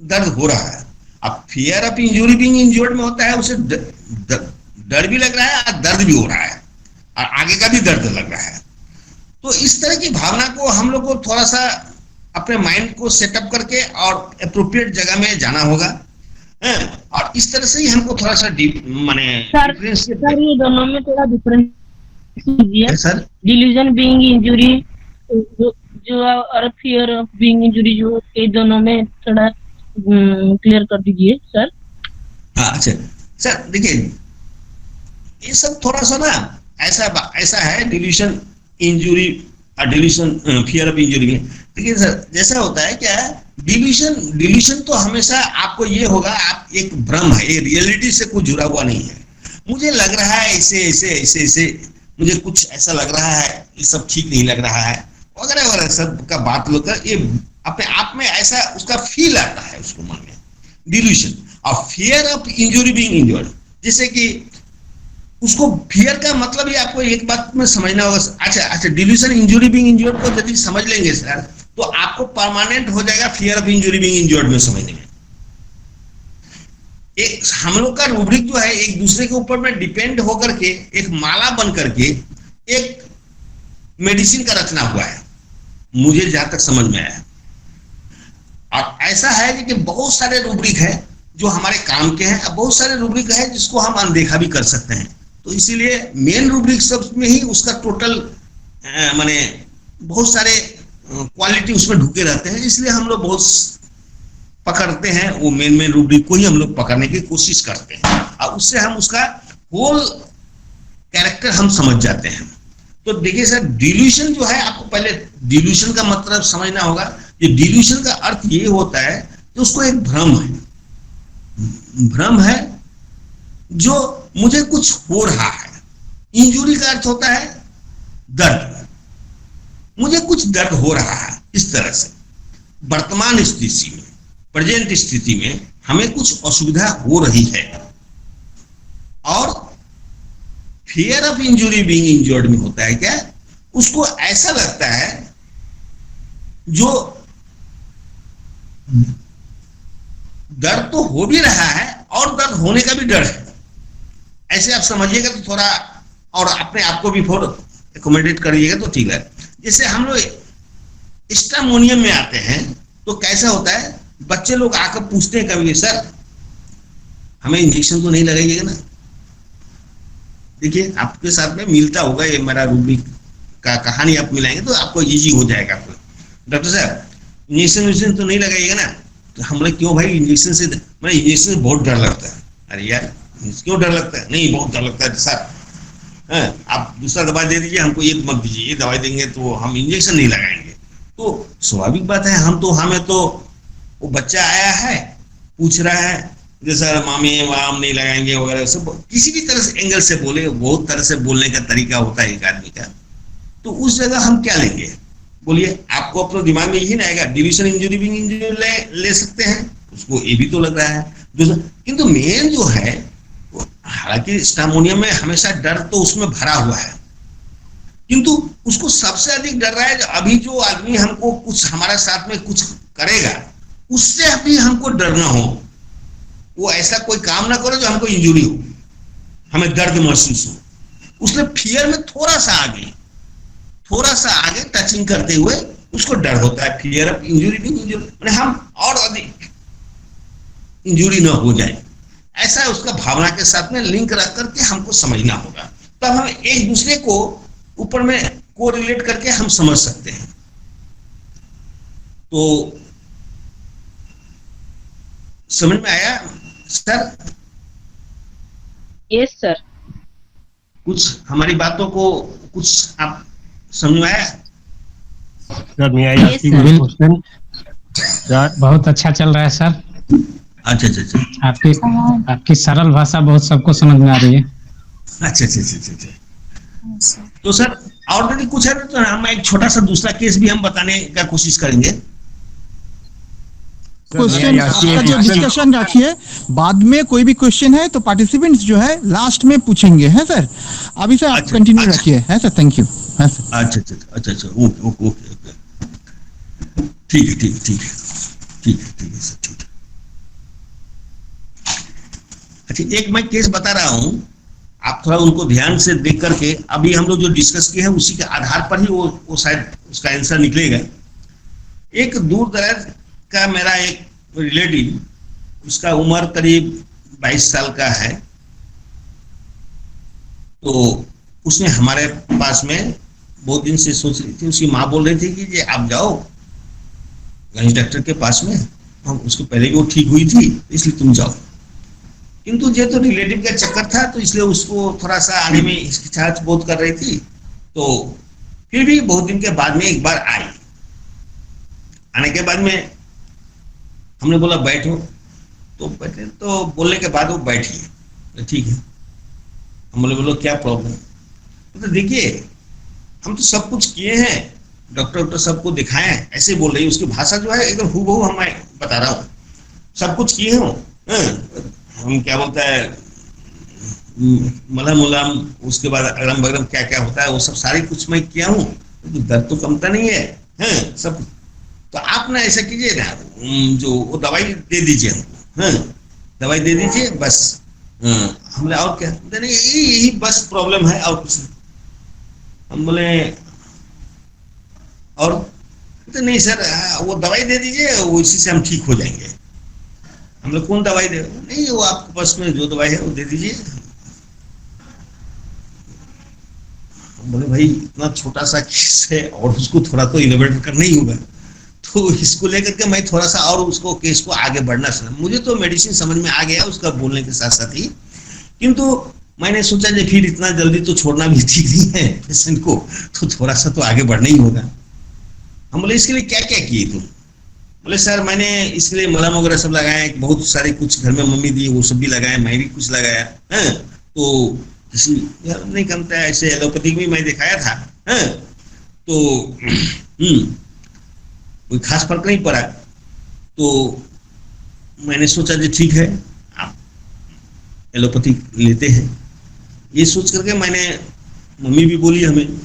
दर्द हो रहा है। अब fear of injury being injured में होता है उसे डर भी लग रहा है और दर्द भी हो रहा है और आगे का भी दर्द लग रहा है। तो इस तरह की भावना को हम लोग को थोड़ा सा अपने माइंड को सेटअप करके और अप्रोप्रिएट जगह में जाना होगा, और इस तरह से ही हमको थोड़ा सा डिफरेंस। ये दोनों में थोड़ा डिफरेंस कीजिए सर। डिल्यूजन बीइंग इंजुरी जो और फियर ऑफ बीइंग इंजुरी, जो ये दोनों में थोड़ा क्लियर कर दीजिए सर। हाँ अच्छा सर, देखिए ये सब थोड़ा सा ना ऐसा है, डिल्यूशन इंजुरी और डिल्यूशन फियर ऑफ इंजुरी में। देखिए सर, जैसा होता है क्या है, डिल्यूशन तो हमेशा आपको ये होगा, आप एक भ्रम है, ये रियलिटी से कुछ जुड़ा हुआ नहीं है। मुझे लग रहा है ऐसे मुझे कुछ ऐसा लग रहा है, ये सब ठीक नहीं लग रहा है वगैरह वगैरह सब का बात लोग ये अपने आप में ऐसा उसका फील आता है उसको मन में, डिल्यूशन। और fear of injury being injured, जैसे कि उसको फियर का मतलब ही आपको एक बात में समझना होगा। अच्छा, डिल्यूशन इंजुरी बीइंग इंजर्ड को यदि समझ लेंगे सर तो आपको परमानेंट हो जाएगा fear of injury being injured में समझने में। एक हम लोग का रूब्रिक जो है एक दूसरे के ऊपर में डिपेंड होकर के एक माला बन करके एक मेडिसिन का रचना हुआ है, मुझे जहां तक समझ में आया। और ऐसा है कि बहुत सारे रूब्रिक है जो हमारे काम के हैं, बहुत सारे रूब्रिक है जिसको हम अनदेखा भी कर सकते हैं। तो इसीलिए मेन रूब्रिक सब में ही उसका टोटल माने बहुत सारे क्वालिटी उसमें ढुके रहते हैं, इसलिए हम लोग बहुत पकड़ते हैं वो मेन रूब्रिक को ही हम लोग पकड़ने की कोशिश करते हैं और उससे हम उसका होल कैरेक्टर हम समझ जाते हैं। तो देखिए सर, डिल्यूशन जो है, आपको पहले डिल्यूशन का मतलब समझना होगा। ये डिल्यूशन का अर्थ ये होता है कि उसको एक भ्रम है, भ्रम है जो मुझे कुछ हो रहा है। इंजुरी का अर्थ होता है दर्द, मुझे कुछ दर्द हो रहा है। इस तरह से वर्तमान स्थिति में, प्रेजेंट स्थिति में हमें कुछ असुविधा हो रही है। और fear of injury being injured में होता है क्या, उसको ऐसा लगता है जो दर्द तो हो भी रहा है और दर्द होने का भी डर है। ऐसे आप समझिएगा तो थोड़ा, और अपने आप को भी एकोमोडेट करिएगा तो ठीक है। जैसे हम लोग स्टामोनियम में आते हैं तो कैसा होता है, बच्चे लोग आकर पूछते हैं कभी, सर हमें इंजेक्शन तो नहीं लगाइएगा ना। देखिए आपके साथ में मिलता होगा, ये मेरा रूबिक का कहानी आप मिलाएंगे तो आपको इजी हो जाएगा। आपको डॉक्टर साहब इंजेक्शन तो नहीं लगाइएगा ना। तो हम लोग क्यों भाई, इंजेक्शन से मतलब इंजेक्शन से बहुत डर लगता है। अरे यार क्यों डर लगता है? नहीं बहुत डर लगता है सर। आप दूसरा दवा दे दीजिए, हमको ये मत दीजिए, ये दवाई देंगे तो हम इंजेक्शन नहीं लगाएंगे। तो स्वाभाविक बात है, हमें तो वो बच्चा आया है पूछ रहा है जैसा मामी वाम नहीं लगाएंगे वगैरह, सब किसी भी तरह से एंगल से बोले, बहुत तरह से बोलने का तरीका होता है एक आदमी का। तो उस जगह हम क्या लेंगे? बोलिए, आपको अपने दिमाग में यही ना आएगा डिल्यूशन इंजुरी बीइंग इंजुरी ले सकते हैं, उसको ये भी तो लग रहा है। किंतु मेन जो है, हालांकि स्टामोनियम में हमेशा डर तो उसमें भरा हुआ है, किंतु उसको सबसे अधिक डर रहा है अभी जो आदमी हमको कुछ हमारे साथ में कुछ करेगा, उससे अभी हमको डरना हो। वो ऐसा कोई काम ना करो जो हमको इंजुरी हो, हमें दर्द महसूस हो। उसने फियर में थोड़ा सा आगे टचिंग करते हुए उसको डर होता है, फियर ऑफ इंजुरी भी इंजुरी, हम और अधिक इंजुरी ना हो जाए, ऐसा उसका भावना के साथ में लिंक रख करके हमको समझना होगा। तब हम एक दूसरे को ऊपर में को रिलेट करके हम समझ सकते हैं। तो समझ में आया सर? Yes sir. कुछ हमारी बातों को कुछ आप समझ में आया? सर मैं आई आस्किंग वन क्वेश्चन? बहुत अच्छा चल रहा है सर। अच्छा। आपकी सरल भाषा बहुत सबको समझ में आ रही है। अच्छा। तो सर और यदि कुछ है तो हम एक छोटा सा दूसरा केस भी हम बताने का कोशिश करेंगे। क्वेश्चन आपका जो डिस्कशन रखिए, बाद में कोई भी क्वेश्चन है तो पार्टिसिपेंट्स जो है लास्ट में पूछेंगे, है सर? अभी सर आप कंटिन्यू रखिए, है सर? Thank you. है सर। अच्छा ओके ठीक है सर, ठीक है। अच्छा, एक मैं केस बता रहा हूं, आप थोड़ा उनको ध्यान से देख करके, अभी हम लोग जो डिस्कस किए हैं उसी के आधार पर ही वो शायद उसका आंसर निकलेगा। एक दूर दराज का मेरा एक रिलेटिव, उसका उम्र करीब 22 साल का है। तो उसने हमारे पास में बहुत दिन से सोच रही थी, उसकी माँ बोल रही थी कि आप जाओ गणेश डॉक्टर के पास में, हम उसको पहले भी वो ठीक हुई थी इसलिए तुम जाओ। किंतु ये तो रिलेटिव का चक्कर था, तो इसलिए उसको थोड़ा सा आने में हिचकिचाहट बहुत कर रही थी। तो फिर भी बहुत दिन के बाद में एक बार आई। आने के बाद में हमने बोला बैठो, तो बैठे, तो बोलने के बाद वो बैठी। ठीक है, हम बोलो क्या प्रॉब्लम? तो देखिए हम तो सब कुछ किए हैं, डॉक्टर सबको दिखाए, ऐसे बोल रही है। उसकी भाषा जो है एकदम हूबहू हम बता रहा हूँ, सब कुछ किए हो, हम क्या बोलता है मलहम उलहम, उसके बाद अगरम बगरम क्या क्या होता है वो सब सारी कुछ मैं किया हूँ, तो दर्द तो कमता नहीं है सब। तो आप ना ऐसा कीजिए ना, जो वो दवाई दे दीजिए हमको, दवाई दे दीजिए बस। हमने और क्या नहीं, यही बस प्रॉब्लम है और कुछ नहीं। हम बोले और तो नहीं सर, वो दवाई दे दीजिए, वो इसी से हम ठीक हो जाएंगे। हम लोग कौन दवाई दे? नहीं, वो आपके पास में जो दवाई है वो दे दीजिए। बोले भाई इतना छोटा सा केस है और उसको थोड़ा तो इलेबोरेट करना ही होगा, तो इसको लेकर के मैं थोड़ा सा और उसको केस को आगे बढ़ना चाहिए। मुझे तो मेडिसिन समझ में आ गया उसका बोलने के साथ साथ ही, किंतु मैंने सोचा कि फिर इतना जल्दी तो छोड़ना भी ठीक नहीं है पेशेंट को, तो थोड़ा सा तो आगे बढ़ना ही होगा। हम बोले इसके लिए क्या क्या किए तुम? बोले सर मैंने इसके लिए मलहम वगैरह सब लगाए, बहुत सारे कुछ घर में मम्मी दी वो सब भी लगाए, मैं भी कुछ लगाया है, तो किसी नहीं कमता है, ऐसे एलोपैथिक भी मैं दिखाया था है, तो कोई खास फर्क नहीं पड़ा। तो मैंने सोचा कि ठीक है आप एलोपैथिक लेते हैं, ये सोच करके मैंने, मम्मी भी बोली हमें,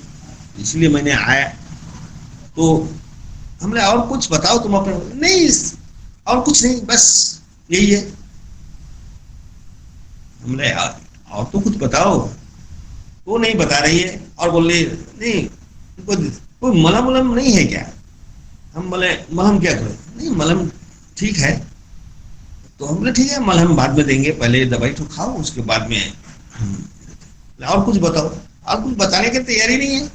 इसलिए मैंने आया। तो हमने और कुछ बताओ तुम अपने, नहीं और कुछ नहीं, बस यही है। हमने और तो कुछ बताओ, वो नहीं बता रही है और बोले नहीं कोई मलहम वलहम नहीं है क्या? हम बोले मलहम क्या करें? नहीं मलहम ठीक है। तो हम बोले ठीक है मलहम बाद में देंगे, पहले दवाई तो खाओ उसके बाद में और कुछ बताओ। और कुछ बताने की तैयारी नहीं है।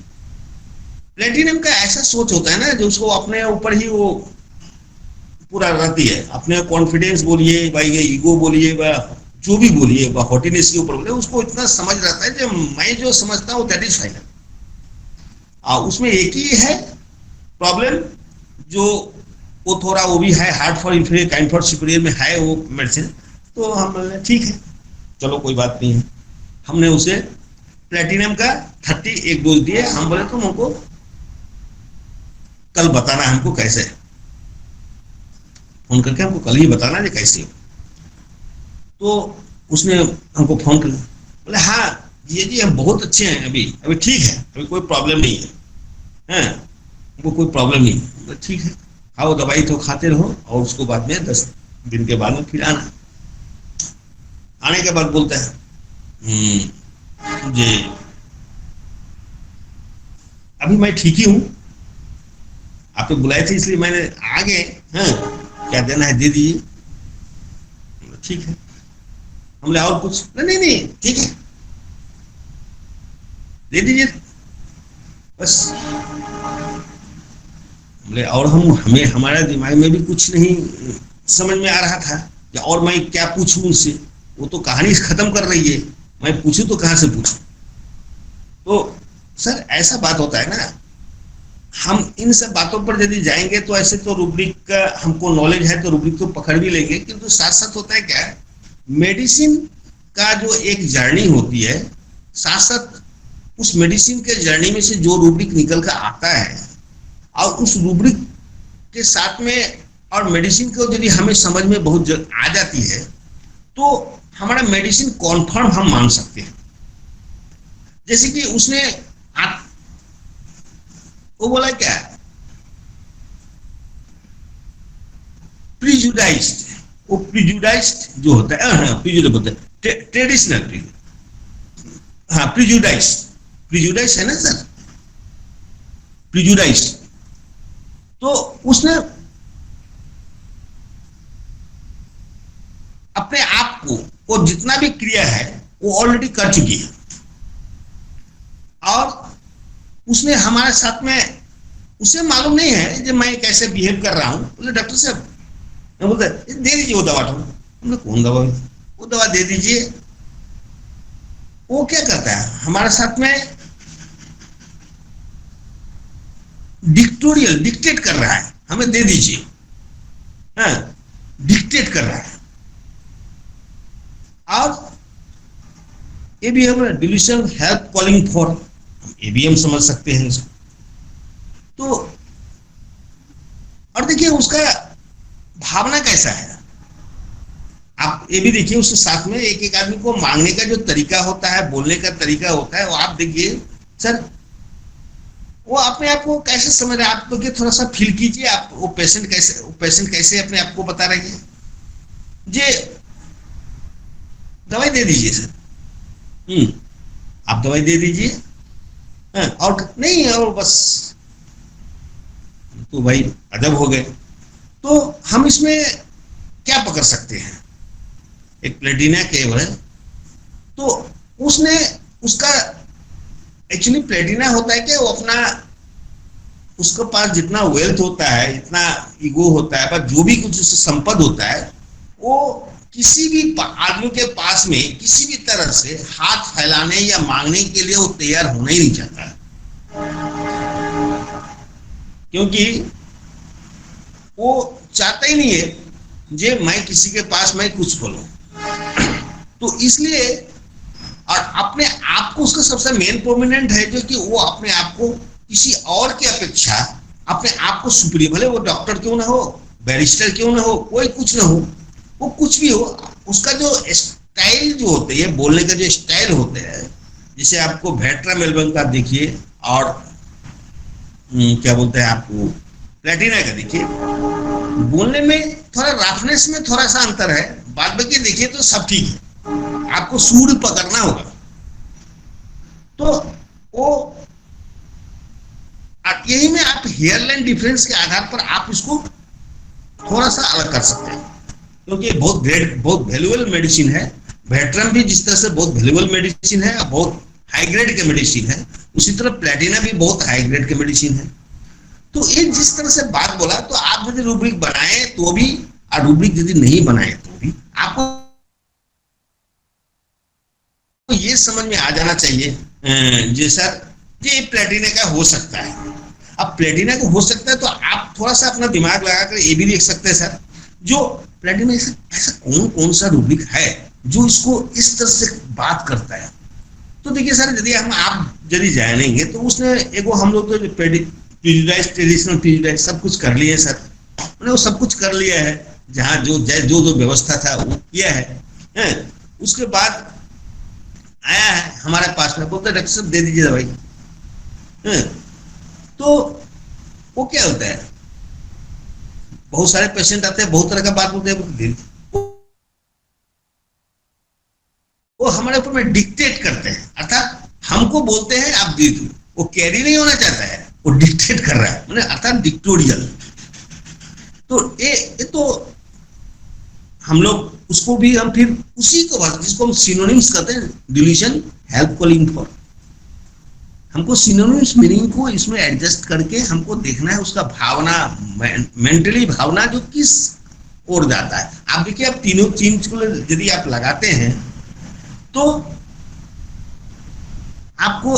प्लेटिनम का ऐसा सोच होता है ना जो उसको अपने ऊपर ही वो पूरा रहती है, अपने कॉन्फिडेंस बोलिए या ईगो बोलिए या जो भी बोलिए या हॉटीनेस के ऊपर बोलिए, उसको इतना समझ रहता है कि मैं जो समझता हूँ दैट इज फाइनल। उसमें एक ही है प्रॉब्लम, जो वो थोड़ा वो भी है hard for inferior kind for superior में है वो मेडिसिन। तो हम बोले ठीक है चलो कोई बात नहीं है। हमने उसे प्लेटिनम का 31 डोज दिए। हम बोले तुम हमको कल बताना हमको कैसे, फोन करके हमको कल ही बताना ये कैसे हो। तो उसने हमको फोन कर बोले हाँ जी हम बहुत अच्छे हैं, अभी ठीक है, अभी कोई प्रॉब्लम नहीं है, हमको कोई प्रॉब्लम नहीं है। ठीक है खाओ दवाई तो खाते रहो और उसको बाद में 10 दिन के बाद में फिर आना। आने के बाद बोलता है जी अभी मैं ठीक ही हूँ, आप तो बुलाए थे इसलिए मैंने आ गए, क्या देना है दे दीजिए। ठीक है हमने और कुछ नहीं ठीक है दे दीजिए बस। हमने और हमें हमारे दिमाग में भी कुछ नहीं समझ में आ रहा था कि और मैं क्या पूछूं उनसे, वो तो कहानी खत्म कर रही है, मैं पूछूं तो कहां से पूछूं। तो सर ऐसा बात होता है ना, हम इन सब बातों पर यदि जाएंगे तो ऐसे तो रूब्रिक का हमको नॉलेज है तो रूब्रिक तो पकड़ भी लेंगे, किंतु साथ साथ होता है क्या मेडिसिन का जो एक जर्नी होती है, साथ साथ उस मेडिसिन के जर्नी में से जो रूब्रिक निकल कर आता है और उस रूब्रिक के साथ में और मेडिसिन को यदि हमें समझ में बहुत आ जाती है तो हमारा मेडिसिन कॉन्फर्म हम मान सकते हैं। जैसे कि उसने वो बोला क्या प्रिजुडाइज्ड, वो प्रिजुडाइज्ड जो होता है प्रिजुडाइज्ड बोलते हैं ट्रेडिशनल, हाँ प्रिजुडाइज्ड है ना सर, प्रिजुडाइज्ड। तो उसने अपने आप को वो जितना भी क्रिया है वो ऑलरेडी कर चुकी है और उसने हमारे साथ में, उसे मालूम नहीं है कि मैं कैसे बिहेव कर रहा हूं। बोले डॉक्टर साहब, मैं बोलता दे दीजिए वो दवा, हमने कौन दवा, वो दवा दे दीजिए। वो क्या करता है हमारे साथ में डिक्टेट कर रहा है, हमें दे दीजिए, डिक्टेट कर रहा है। और ये भी हम डिल्यूशन हेल्प कॉलिंग फॉर, ये भी हम समझ सकते हैं इसको। तो और देखिए उसका भावना कैसा है, आप ये भी देखिए उसके साथ में एक आदमी को मांगने का जो तरीका होता है, बोलने का तरीका होता है, वो आप देखिए सर, वो अपने आप को कैसे समझ रहे हैं। आप तो थोड़ा सा फील कीजिए, आप वो पेशेंट कैसे अपने आप को बता रही है। जे दवाई दे दीजिए सर, आप दवाई दे दीजिए, और नहीं और बस, तो भाई अदब हो गए। तो हम इसमें क्या पकड़ सकते हैं, एक प्लेटिना केवल, तो उसने उसका एक्चुअली प्लेटिना होता है कि वो अपना, उसके पास जितना वेल्थ होता है, इतना ईगो होता है, पर जो भी कुछ उससे संपद होता है, वो किसी भी आदमी के पास में किसी भी तरह से हाथ फैलाने या मांगने के लिए वो तैयार होना ही नहीं चाहता, क्योंकि वो चाहता ही नहीं है जे मैं किसी के पास मैं कुछ बोलूं। तो इसलिए और अपने आप को उसका सबसे मेन प्रोमिनेंट है जो कि वो अपने आप को किसी और की अपेक्षा अपने आप को सुपीरियर, भले वो डॉक्टर क्यों ना हो, बैरिस्टर क्यों ना हो, कोई कुछ ना हो, वो कुछ भी हो, उसका जो स्टाइल जो होते हैं, बोलने का जो स्टाइल होते हैं, जैसे आपको वेट्रा मेलबर्न का देखिए और क्या बोलते हैं आपको प्लेटिना का देखिए, बोलने में थोड़ा रफनेस में थोड़ा सा अंतर है, बाद बाकी देखिए तो सब ठीक है, आपको सूर पकड़ना होगा। तो वो यही में आप हेयरलाइन डिफरेंस के आधार पर आप इसको थोड़ा सा अलग कर सकते हैं, क्योंकि बहुत वैल्यूएबल मेडिसिन है। वेट्रम भी जिस तरह से बहुत वैल्यूएबल मेडिसिन है, बहुत हाई ग्रेड के मेडिसिन है, उसी तरह प्लेटिना भी बहुत हाई ग्रेड के मेडिसिन है। तो ये जिस तरह से बात बोला, तो आप यदि रूब्रिक बनाए तो भी और रूब्रिक यदि नहीं बनाए तो भी आपको ये समझ में आ जाना चाहिए जी सर ये प्लेटिना का हो सकता है। अब प्लेटिना का हो सकता है तो आप थोड़ा सा अपना दिमाग लगाकर ये भी देख सकते हैं सर, जो प्लेटिना ऐसा कौन कौन सा रूब्रिक है जो इसको इस तरह से बात करता है। तो देखिए सर, यदि आप जानेंगे तो उसने एगो हम लोग तो प्रेजुडाइज, ट्रेडिशनल प्रेजुडाइज सब कुछ कर लिए सर, उन्होंने वो सब कुछ कर लिया है, जहाँ जो व्यवस्था था वो किया है। उसके बाद आया है हमारे पास में, बोलते डॉक्टर साहब दे दीजिए दवाई। तो वो क्या होता है, बहुत सारे पेशेंट आते हैं, बहुत तरह का बात बोलते हैं, वो हमारे ऊपर में डिक्टेट करते हैं, अर्थात हमको बोलते हैं आप दे दो, वो कैरी नहीं होना चाहता है, वो डिक्टेट कर रहा है, मैंने अर्थात डिक्टोरियल। तो ये तो हम लोग उसको भी हम फिर उसी को जिसको हम सिनोनिम्स कहते हैं, डिलीशन, हेल्प कॉलिंग फॉर, हमको सिनोनिम्स मीनिंग को इसमें एडजस्ट करके हमको देखना है उसका भावना, मेंटली भावना जो किस ओर जाता है। आप देखिए, आप तीनों चीज को यदि आप लगाते हैं तो आपको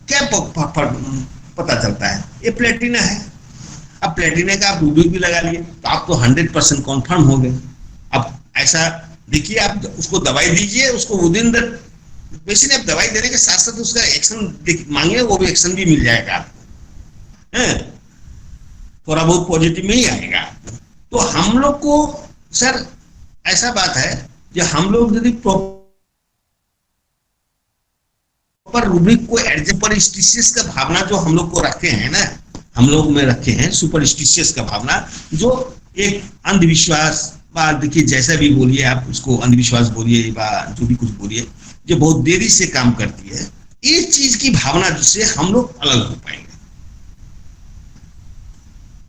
क्या पता चलता है, ये प्लेटिना है। अब प्लेटिना का आप रूब्रिक भी लगा लिए तो आप तो 100% कॉन्फर्म हो गए। अब ऐसा देखिए, आप उसको दवाई दीजिए, उसको विदिन द वैसे आप दवाई देने के साथ साथ उसका एक्शन मांगे, वो भी एक्शन भी मिल जाएगा आपको, थोड़ा बहुत पॉजिटिव में ही आएगा। तो हम लोग को सर ऐसा बात है, जो हम लोग यदि प्रॉपर रूब्रिक को सुपरस्टिशियस का भावना जो हम लोग को रखे हैं ना, हम लोग में रखे हैं सुपरस्टिशियस का भावना, जो एक अंधविश्वास बा, देखिए जैसा भी बोलिए आप उसको, अंधविश्वास बोलिए बा जो भी कुछ बोलिए, जो बहुत देरी से काम करती है, इस चीज की भावना जिससे हम लोग अलग हो पाएंगे।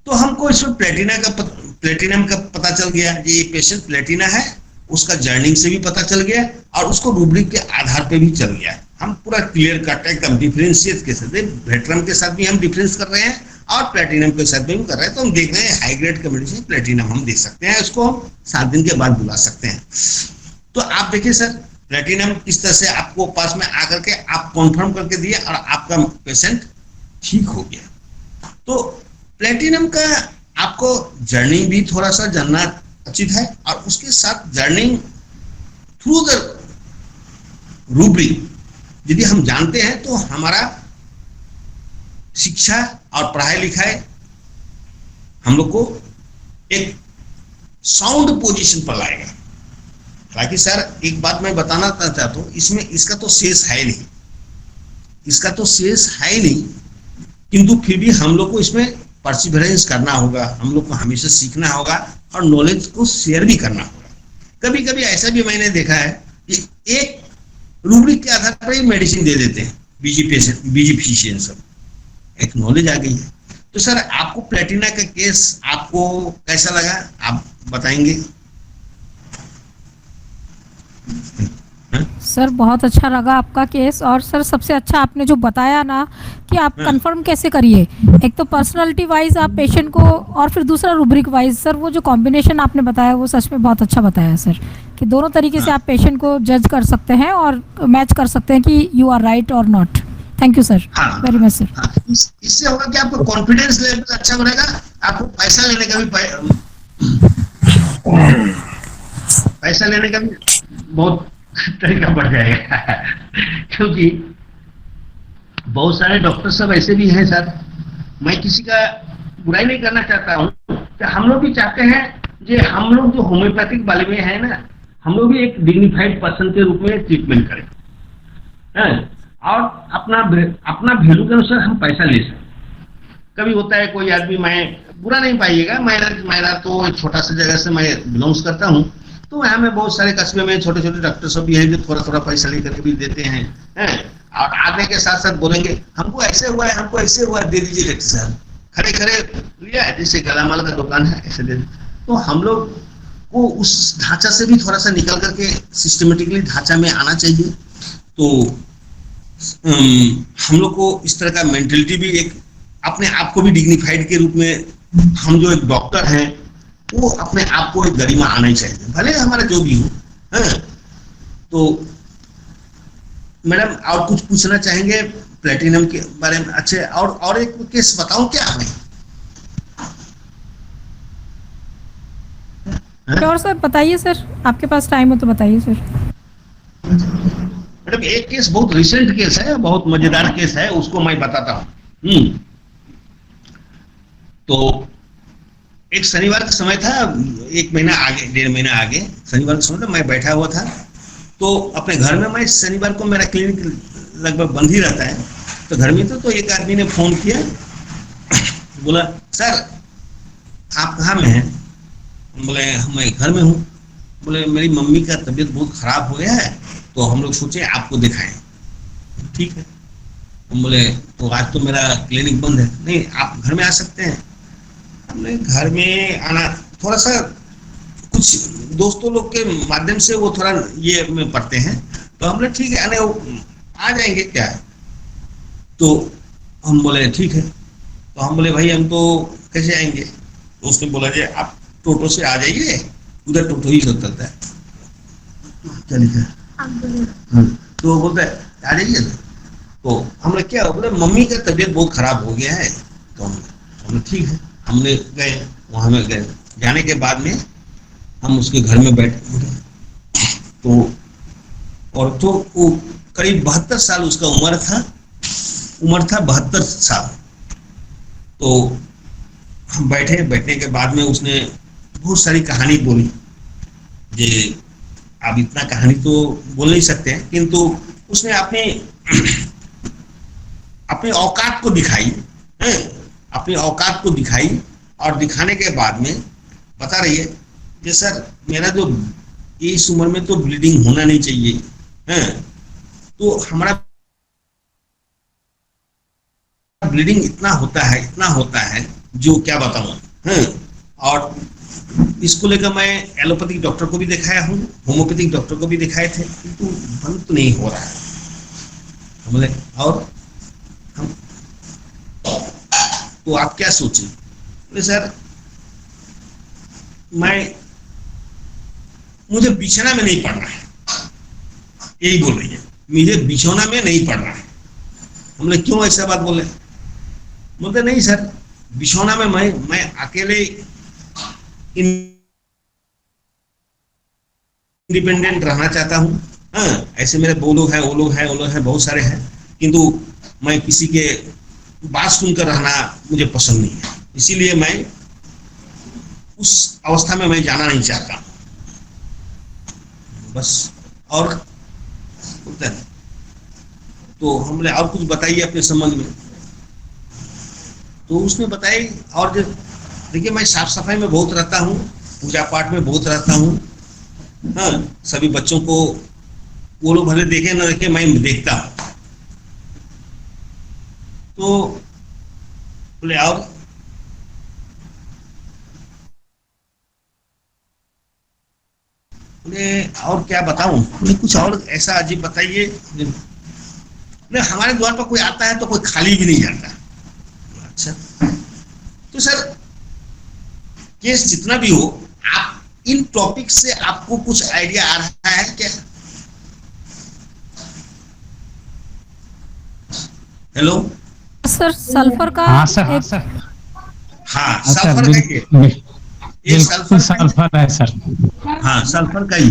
तो हमको इसमें प्लेटिनम का पता चल गया, ये पेशेंट प्लेटिना है, उसका जर्निंग से भी पता चल गया और उसको रूब्रिक के आधार पे भी चल गया। हम पूरा क्लियर कट एकदम डिफरेंशिएट के साथ, वेट्रम के साथ भी हम डिफरेंस कर रहे हैं और प्लेटिनम के साथ भी हम कर रहे हैं। तो हम देख रहे हैं हाई ग्रेड का मेडिसिन प्लेटिनम हम देख सकते हैं, उसको हम 7 दिन के बाद बुला सकते हैं। तो आप देखिए सर, प्लेटिनम किस तरह से आपको पास में आकर के आप कॉन्फर्म करके दिए और आपका पेशेंट ठीक हो गया। तो प्लेटिनम का आपको जर्नी भी थोड़ा सा जानना उचित है, और उसके साथ जर्निंग थ्रू द रूब्रिक यदि हम जानते हैं तो हमारा शिक्षा और पढ़ाई लिखाई हम लोग को एक साउंड पोजीशन पर लाएगा। हालांकि सर एक बात मैं बताना चाहता हूं, इसमें इसका तो शेष है नहीं, इसका तो शेष है नहीं, किंतु फिर भी हम लोग को इसमें परसिवरेंस करना होगा, हम लोग को हमेशा सीखना होगा और नॉलेज को शेयर भी करना होगा। कभी कभी ऐसा भी मैंने देखा है कि एक रूब्रिक के आधार पर ही मेडिसिन दे देते हैं बीजी फिजिशियन सब, एक नॉलेज आ गई है। तो सर आपको प्लेटिना का केस आपको कैसा लगा, आप बताएंगे? सर बहुत अच्छा लगा आपका केस। और सर सबसे अच्छा आपने जो बताया ना कि आप कंफर्म कैसे करिए, एक तो पर्सनालिटी वाइज आप पेशेंट को, और फिर दूसरा रूब्रिक वाइज। सर वो जो कॉम्बिनेशन आपने बताया वो सच में बहुत अच्छा बताया सर, कि दोनों तरीके से आप पेशेंट को जज कर सकते हैं और मैच कर सकते हैं कि यू आर राइट और not. Thank you sir, very much sir. इससे होगा कि आपका कॉन्फिडेंस लेवल अच्छा बनेगा, आपको पैसा लेने का भी बहुत तरीका बढ़ जाएगा क्योंकि बहुत सारे डॉक्टर सब ऐसे भी हैं सर। मैं किसी का बुराई नहीं करना चाहता हूँ, तो हम लोग भी चाहते हैं जे हम लोग जो होम्योपैथिक वाले में है ना, हम लोग भी एक डिग्निफाइड पर्सन के रूप में ट्रीटमेंट करें, है? और अपना वैल्यू के अनुसार हम पैसा ले सकते। कभी होता है कोई आदमी, मैं बुरा नहीं पाइएगा, मेरा तो एक छोटा सा जगह से मैं बिलोंग्स करता हूँ, तो यहाँ में बहुत सारे कस्बे में छोटे छोटे डॉक्टर सब भी हैं जो थोड़ा थोड़ा पैसा लेकर के भी देते हैं, और आने के साथ साथ बोलेंगे हमको ऐसे हुआ है, हमको ऐसे हुआ है, दे दीजिए डॉक्टर साहब, खड़े खड़े लिया, जैसे गलामाल का दुकान है ऐसे दे। तो हम लोग को उस ढांचा से भी थोड़ा सा निकल करके सिस्टमेटिकली ढांचा में आना चाहिए। तो हम लोग को इस तरह का मेंटलिटी भी, एक अपने आप को भी डिग्निफाइड के रूप में, हम जो एक डॉक्टर हैं वो अपने आप को एक गरिमा आना ही चाहिए, भले हमारा जो भी हो, है? तो मैडम और कुछ पूछना चाहेंगे प्लेटिनम के बारे में? अच्छे, और एक केस बताऊं क्या हमें? श्योर सर, बताइए सर, आपके पास टाइम हो तो बताइए सर। मैडम एक केस बहुत रिसेंट केस है, बहुत मजेदार केस है, उसको मैं बताता हूँ। तो एक शनिवार का समय था, 1 महीना आगे, 1.5 महीना आगे शनिवार का समय था, मैं बैठा हुआ था। तो अपने घर में, मैं शनिवार को मेरा क्लिनिक लगभग बंद ही रहता है, तो घर में तो एक आदमी ने फोन किया, बोला सर आप कहाँ में हैं? बोले मैं घर में हूँ। बोले मेरी मम्मी का तबीयत बहुत खराब हो गया है, तो हम लोग सोचे आपको दिखाएं। ठीक है। हम बोले तो आज तो मेरा क्लिनिक बंद है। नहीं, आप घर में आ सकते हैं। हमने घर में आना, थोड़ा सा कुछ दोस्तों लोग के माध्यम से वो थोड़ा ये में पढ़ते हैं, तो हम बोले ठीक है, आने आ जाएंगे क्या? तो हम बोले ठीक है। तो हम बोले भाई हम तो कैसे आएंगे? तो उसने बोला जी आप टोटो से आ जाइए, उधर टोटो ही सब चलता है। क्या लिखा है? तो बोलता है आ जाइए। तो हमने क्या, बोले मम्मी का तबीयत बहुत खराब हो गया है। तो हमने ठीक है, हमने गए, वहां में गए। जाने के बाद में हम उसके घर में बैठे, तो और तो वो करीब 72 साल उसका उम्र था 72 साल। तो हम बैठने के बाद में उसने बहुत सारी कहानी बोली। जे अब इतना कहानी तो बोल नहीं सकते हैं, किंतु उसने अपनी औकात को दिखाई, अपनी औकात को दिखाई, और दिखाने के बाद में बता रही है कि सर मेरा जो इस उम्र में तो ब्लीडिंग होना नहीं चाहिए, तो हमारा ब्लीडिंग इतना होता है जो क्या बताऊं। और इसको लेकर मैं एलोपैथिक डॉक्टर को भी दिखाया हूँ, होम्योपैथिक डॉक्टर को भी दिखाए थे, किंतु बंद तो नहीं हो रहा है। बोले और हम तो आप क्या सोचे? बोले सर मुझे बिछौना में नहीं पड़ना है, यही बोल रही है, मुझे बिछौना में नहीं पड़ना है। हमने क्यों ऐसा बात बोले? बोलते नहीं सर, बिछौना में मैं अकेले इंडिपेंडेंट रहना चाहता हूँ। ऐसे मेरे वो लोग हैं, बहुत सारे हैं, किंतु मैं किसी के बात सुनकर रहना मुझे पसंद नहीं है, इसीलिए मैं उस अवस्था में मैं जाना नहीं चाहता बस। और बोलते हैं तो हमने और कुछ बताइए अपने संबंध में। तो उसने बताई, और देखिए मैं साफ सफाई में बहुत रहता हूँ, पूजा पाठ में बहुत रहता हूँ, सभी बच्चों को वो लोग भले देखे ना देखे, मैं देखता हूँ। तो बोले और बोले और क्या बताऊं, मैं कुछ और ऐसा अजीब बताइए। नहीं, हमारे द्वार पर कोई आता है तो कोई खाली भी नहीं जाता। अच्छा, तो सर केस जितना भी हो, आप इन टॉपिक से आपको कुछ आइडिया आ रहा है क्या? हेलो सर सल्फर का हाँ सर, हाँ एक सर, हाँ, हाँ सर, सल्फर का ये बिल्कुल सल्फर का सल्फर है सर। हाँ, सल्फर का ही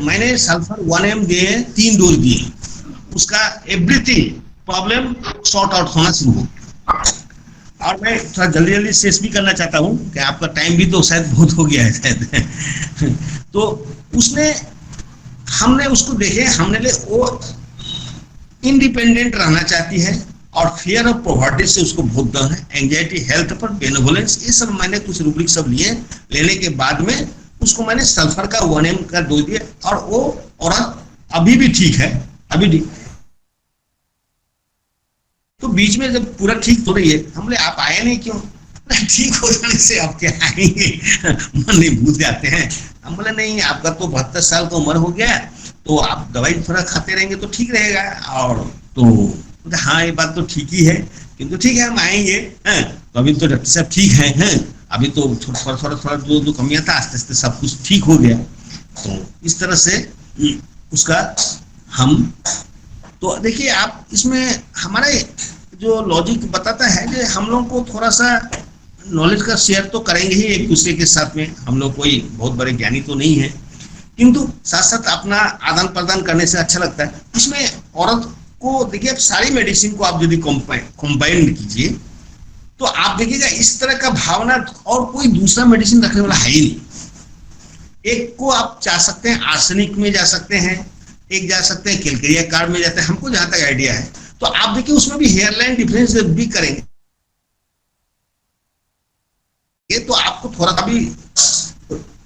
मैंने सल्फर 1 mg दिए, 3 डोज दिए, उसका एवरीथिंग प्रॉब्लम सॉर्ट आउट होना शुरू हो। और मैं थोड़ा जल्दी जल्दी शेष भी करना चाहता हूँ कि आपका टाइम भी तो शायद बहुत हो गया है शायद। तो उसने, हमने उसको देखे, हमने ले वो इंडिपेंडेंट रहना चाहती है और फियर ऑफ पॉवर्टी से उसको बहुत डर है, एंजाइटी, हेल्थ पर बेनेवोलेंस, ये सब मैंने कुछ रूब्रिक सब लिए। लेने के बाद में उसको मैंने सल्फर का 1 mg का डोज दिया और वो औरत अभी भी ठीक है, अभी भी। तो बीच में जब पूरा ठीक हो रही है, हम बोले आप आए नहीं क्यों? ठीक हो जाने से आप क्या आएंगे, मन नहीं भूल जाते हैं। हम बोले नहीं, आपका तो 72 साल का उम्र हो गया, तो आप दवाई थोड़ा खाते रहेंगे तो ठीक रहेगा। और तो हाँ, ये बात तो ठीक ही है, किंतु ठीक है हम आएंगे। तो अभी तो डॉक्टर साहब ठीक है, अभी तो थोड़ा जो कमियां था आस्ते आस्ते सब कुछ ठीक हो गया। तो इस तरह से उसका हम, तो देखिए आप इसमें हमारा जो लॉजिक बताता है कि हम लोग को थोड़ा सा नॉलेज का शेयर तो करेंगे ही एक दूसरे के साथ में। हम लोग कोई बहुत बड़े ज्ञानी तो नहीं है, किंतु साथ साथ अपना आदान प्रदान करने से अच्छा लगता है। इसमें औरत को देखिए, आप सारी मेडिसिन को आप यदि कंबाइन कीजिए तो आप देखिएगा इस तरह का भावना और कोई दूसरा मेडिसिन रखने वाला है ही नहीं। एक को आप जा सकते हैं आर्सेनिक में जा सकते हैं, एक जा सकते हैं कैलकेरिया कार्ब में जाते हैं, हमको जहां तक आइडिया है। तो आप देखिए उसमें भी हेयरलाइन डिफरेंस भी करेंगे, ये तो आपको थोड़ा सा भी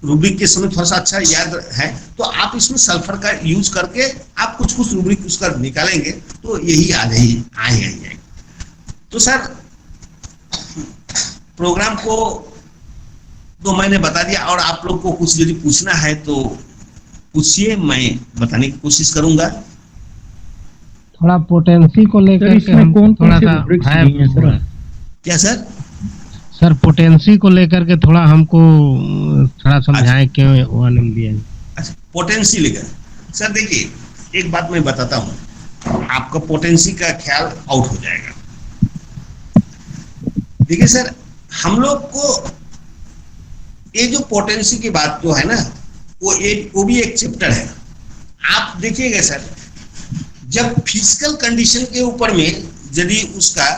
रूब्रिक के समय थोड़ा सा अच्छा याद है। तो आप इसमें सल्फर का यूज करके आप कुछ कुछ रूब्रिक उसका निकालेंगे तो यही आ जाएगी। तो सर प्रोग्राम को तो मैंने बता दिया, और आप लोग को कुछ यदि पूछना है तो पूछिए, मैं बताने की कोशिश करूंगा। थोड़ा पोटेंसी को लेकर के हम थोड़ा सा क्या सर? सर पोटेंसी को लेकर के थोड़ा हमको थोड़ा समझाएं क्यों 1 mg दिया। अच्छा, पोटेंसी लेकर सर देखिए एक बात मैं बताता हूँ, आपका पोटेंसी का ख्याल आउट हो जाएगा। देखिए सर, हम लोग को ये जो पोटेंसी की बात जो है ना, वो भी एक चैप्टर है। आप देखिएगा सर, जब फिजिकल कंडीशन के ऊपर में यदि उसका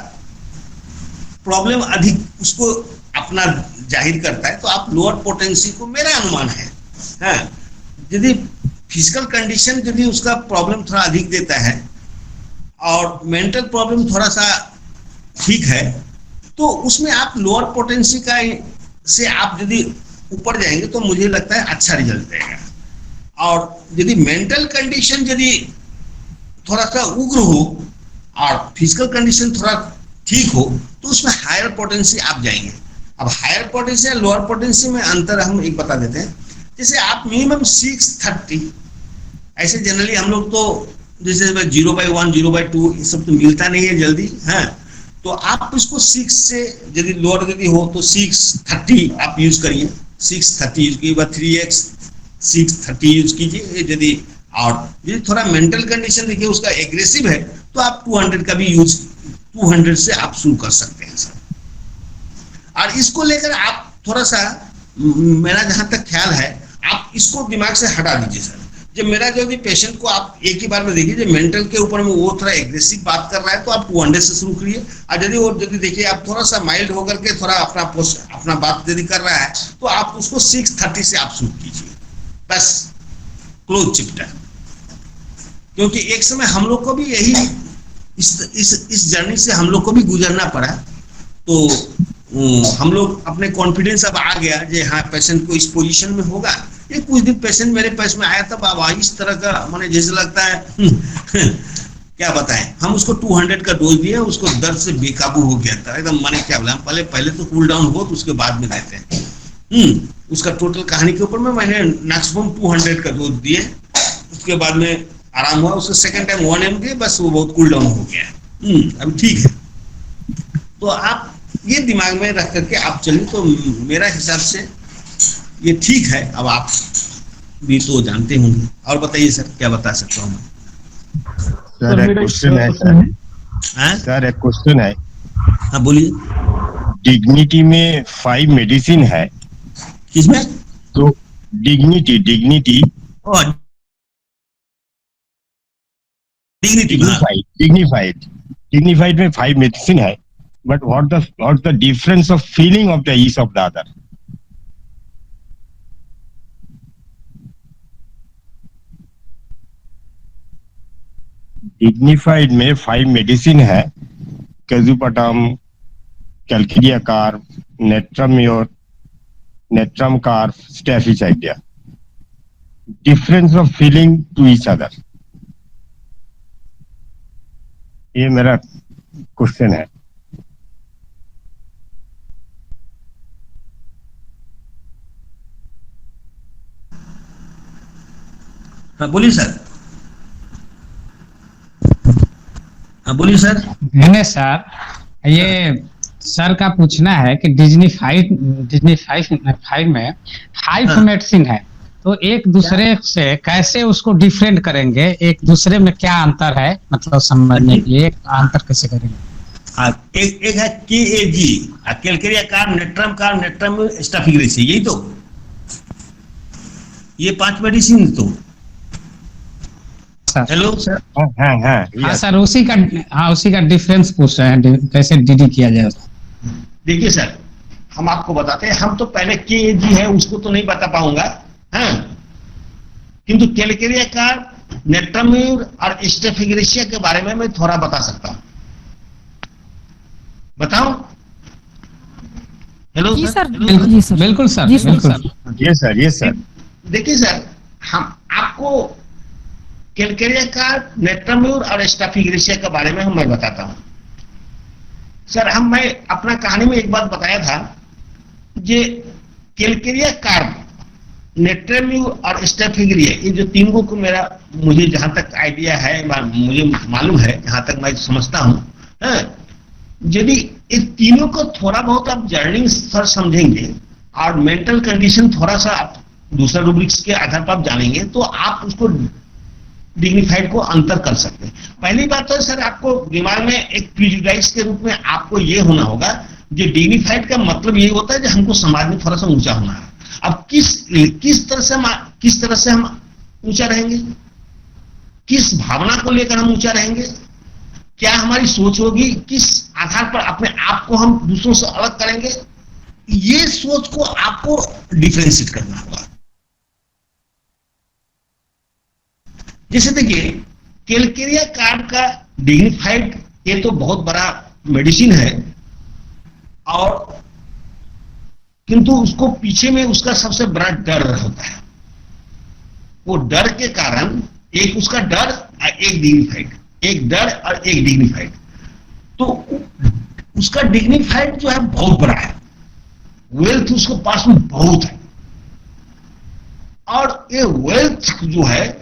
प्रॉब्लम अधिक उसको अपना जाहिर करता है तो आप लोअर पोटेंसी को, मेरा अनुमान है, यदि फिजिकल कंडीशन यदि उसका प्रॉब्लम थोड़ा अधिक देता है और मेंटल प्रॉब्लम थोड़ा सा ठीक है, तो उसमें आप लोअर पोटेंसी का से आप यदि ऊपर जाएंगे तो मुझे लगता है अच्छा रिजल्ट देगा। और यदि मेंटल कंडीशन यदि थोड़ा सा उग्र हो और फिजिकल कंडीशन थोड़ा ठीक हो तो उसमें हायर पोटेंसी आप जाएंगे। अब हायर पोटेंसी और लोअर पोटेंसी में अंतर हम एक बता देते हैं। जैसे आप मिनिमम 630, ऐसे जनरली हम लोग तो जैसे 0/1 0/2 ये सब तो मिलता नहीं है जल्दी, तो आप इसको 6 से यदि लोअर यदि हो तो 630 आप यूज करिए, 630 यूज कीजिए, 3x 630 यूज कीजिए यदि। और यदि थोड़ा मेंटल कंडीशन देखिए उसका एग्रेसिव है तो आप 200 का भी यूज, 200 से आप शुरू कर सकते हैं सर। और इसको लेकर आप थोड़ा सा, मेरा जहां तक ख्याल है, आप इसको दिमाग से हटा दीजिए सर। जब मेरा जो भी पेशेंट को आप एक ही बार में देखिए, जब मेंटल के ऊपर में वो थोड़ा एग्रेसिव बात कर रहा है तो आप 200 से शुरू करिए। और यदि देखिए आप थोड़ा सा माइल्ड होकर के थोड़ा अपना बात यदि कर रहा है तो आप उसको 630 से आप शुरू कीजिए, बस क्लोज चैप्टर। क्योंकि एक समय हम लोग को भी यही इस जर्नी से हम लोग को भी गुजरना पड़ा, तो हम लोग अपने कॉन्फिडेंस अब आ गया कि हाँ पेशेंट को इस पोजीशन में होगा। ये कुछ दिन पेशेंट मेरे पास में आया था, बाबा इस तरह का माने जैसे लगता है क्या बताएं, हम उसको 200 का डोज दिया, उसको दर्द से बेकाबू हो गया था एकदम। माने क्या बोला, हम पहले तो कूल डाउन हो तो उसके बाद में देते हैं। उसका टोटल कहानी के ऊपर में मैंने मैक्सिमम 200 का डोज दिए, उसके बाद में आराम हुआ, उसके सेकंड टाइम 1 mg दिए, बस वो बहुत कूल डाउन हो गया, अभी ठीक है। तो आप ये दिमाग में रख करके आप चलिए, तो मेरा हिसाब से ये ठीक है। अब आप भी तो जानते होंगे, और बताइए सर क्या बता सकता हूँ मैं। सर एक क्वेश्चन है सर एक क्वेश्चन है। हाँ बोलिए। डिग्निटी में 5 मेडिसिन है, किसमें? तो डिग्निटी डिग्निफाइड में 5 मेडिसिन है, but what the difference of feeling of the each of the other? Dignified में 5 मेडिसिन है, cajuputum, calcarea carb, natrum mur, natrum carb, staphysagria. Difference of feeling to each other, ये मेरा क्वेश्चन है। हाँ बोलिए सर। हाँ बोलिए सर। नहीं सर, ये सर का पूछना है कि डिग्निफाइड में 5 मेडिसिन है, तो एक दूसरे से कैसे उसको डिफरेंट करेंगे, एक दूसरे में क्या अंतर है, मतलब समझने के लिए अंतर कैसे करेंगे? एक है KAG, कैलकेरिया कार्ब, नेट्रम स्टेफिग्रेसी, यही तो, ये 5 मेडिसिन तो। Hello sir. हाँ सर, उसी का डिफरेंस पूछ रहे हैं, कैसे डीडी किया जाए। देखिए सर, हम आपको बताते हैं, हम तो पहले KAG है उसको तो नहीं बता पाऊंगा, हाँ, किंतु कैलकेरिया कार्ब, नेट्रम्योर और स्टेफिग्रेसिया के बारे में मैं थोड़ा बता सकता हूं। बताओ। हेलो जी सर। बिल्कुल सर, बिल्कुल सर, ये सर। देखिए सर, हम आपको कैलकेरिया कार्ब, नेट्रम्योर और स्टेफिग्रेसिया के बारे में मैं बताता हूं सर। मैं अपना कहानी में एक बात बताया था, ये कैलकेरिया कार्ब, नेट्रम्योर और स्टेफिग्रेसिया, ये जो तीनों को मुझे जहां तक आइडिया है, मुझे मालूम है, जहां तक मैं समझता हूं, यदि इन तीनों को थोड़ा बहुत आप जर्निंग स्तर समझेंगे और मेंटल कंडीशन थोड़ा सा आप दूसरा रूब्रिक्स के आधार पर आप जानेंगे, तो आप उसको डिग्निफाइड को अंतर कर सकते हैं। पहली बात तो सर, आपको दिमाग में एक प्रिजुडाइज के रूप में आपको ये होना होगा, जो डिग्निफाइड का मतलब ये होता है कि हमको समाज में थोड़ा सा ऊंचा होना है। अब किस तरह से हम ऊंचा रहेंगे, किस भावना को लेकर हम ऊंचा रहेंगे, क्या हमारी सोच होगी, किस आधार पर अपने आप को हम दूसरों से अलग करेंगे, ये सोच को आपको डिफरेंशिएट करना होगा। जैसे देखिए, कैलकेरिया कार्ब का डिग्निफाइड, ये तो बहुत बड़ा मेडिसिन है, और किंतु उसको पीछे में उसका सबसे बड़ा डर होता है। वो डर के कारण, एक उसका डर और एक डिग्निफाइड, एक डर और एक डिग्निफाइड, तो उसका डिग्निफाइड जो है बहुत बड़ा है, वेल्थ उसको पास में बहुत है, और ये वेल्थ जो है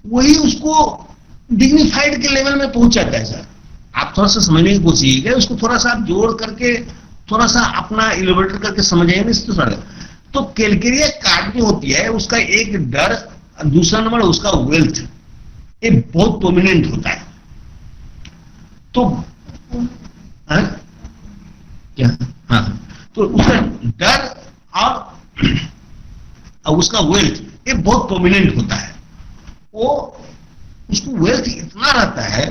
वही उसको डिग्निफाइड के लेवल में पहुंच जाता है सर। आप थोड़ा सा समझने की कोशिश कीजिए, उसको थोड़ा सा आप जोड़ करके थोड़ा सा अपना इलेबोरेट करके समझेंगे तो कैलकेरिया कार्ब जो होती है, उसका एक डर, दूसरा नंबर उसका वेल्थ, ये बहुत डोमिनेंट होता है। तो क्या, हाँ, तो उसका डर और उसका वेल्थ ये बहुत डोमिनेंट होता है। वो उसको वेल्थ इतना रहता है,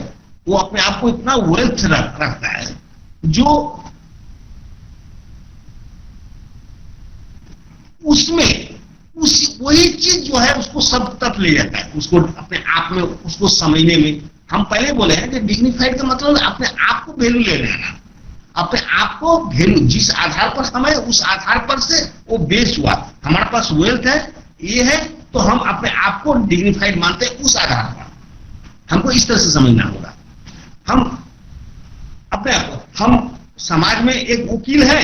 वो अपने आप को इतना वेल्थ रखता है, जो उसमें वही चीज जो है उसको सब तरफ ले जाता है, उसको अपने आप में उसको समझने में। हम पहले बोले हैं कि डिग्निफाइड का मतलब अपने आप को वैल्यू ले लेना, अपने आप को वैल्यू जिस आधार पर हमें, उस आधार पर से वो बेस हुआ। हमारे पास वेल्थ है, ये है, तो हम अपने आप को डिग्निफाइड मानते हैं उस आधार पर। हमको इस तरह से समझना होगा। हम अपने आप को, हम समाज में एक वकील है,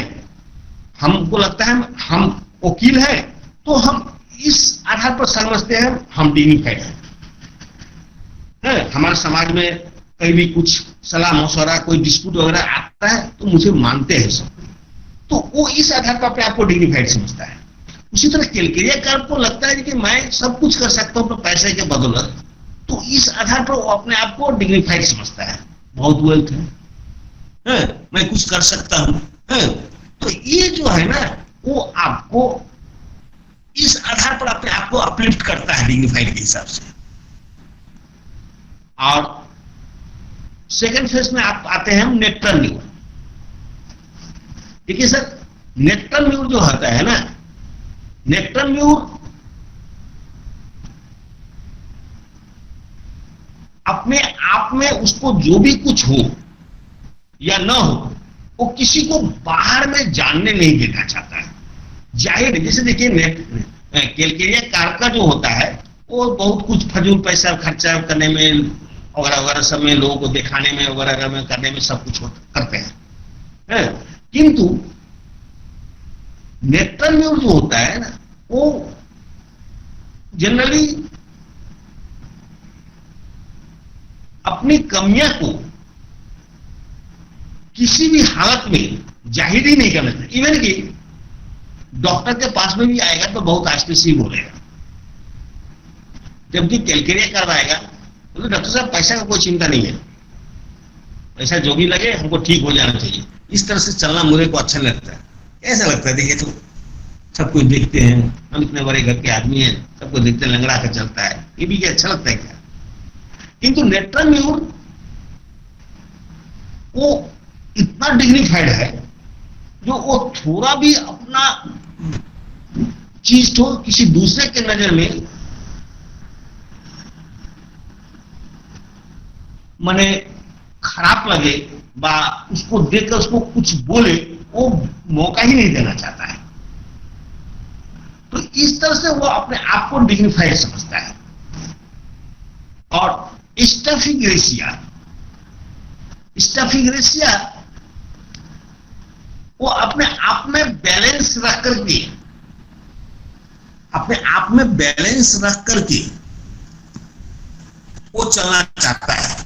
हमको लगता है हम वकील है तो हम इस आधार पर समझते हैं हम डिग्निफाइड है। हमारे समाज में कहीं भी कुछ सलाह मशवरा कोई डिस्प्यूट वगैरह आता है तो मुझे मानते हैं सब, तो वो इस आधार पर अपने आप को डिग्निफाइड समझता है। उसी तरह केलकेरिया कार्ड को लगता है कि मैं सब कुछ कर सकता हूँ अपने पैसे के बदौलत, तो इस आधार पर वो अपने आप को डिग्निफाइड समझता है, बहुत वेल्थ है, मैं कुछ कर सकता हूँ, तो ये जो है ना वो आपको इस आधार पर अपने आप को अपलिफ्ट करता है डिग्निफाइड के हिसाब से। और सेकंड फेज में आप आते हैं नेक्टर म्यूर। देखिए सर, नेक्टर म्यूर जो होता है ना, नेक्टर म्यूर अपने आप में उसको जो भी कुछ हो या ना हो वो किसी को बाहर में जानने नहीं देना चाहता है। जाहिर है, जैसे देखिए केलकेरिया कार का जो होता है वो बहुत कुछ फजूल पैसा खर्चा करने में वगैरह वगैरह सब में लोगों को दिखाने में वगैरह में करने में सब कुछ करते हैं, किंतु नेक्टर म्यूर जो होता है ना वो जनरली अपनी कमियां को किसी भी हालत में जाहिर ही नहीं करना चाहिए। इवन कि डॉक्टर के पास में भी आएगा तो बहुत आस्ते से ही बोलेगा, जबकि केलकेरिया कार्ड आएगा तो डॉक्टर साहब पैसा का कोई चिंता नहीं है, पैसा जो भी लगे हमको ठीक हो जाना चाहिए। इस तरह से चलना मुझे को अच्छा लगता है। ऐसा लगता है देखिए तो सब कुछ देखते हैं, हम इतने बड़े घर के आदमी हैं, सबको देखते लंगड़ा कर चलता है, ये भी क्या अच्छा लगता है क्या? किंतु नेक्टर म्यूर वो इतना डिग्निफाइड है जो वो थोड़ा भी अपना चीज तो किसी दूसरे के नजर में माने खराब लगे बा उसको देखकर उसको कुछ बोले वो मौका ही नहीं देना चाहता है। तो इस तरह से वो अपने आप को डिग्निफाइड समझता है। और स्टैफिग्रेसिया वो अपने आप में बैलेंस रख करके वो चलना चाहता है।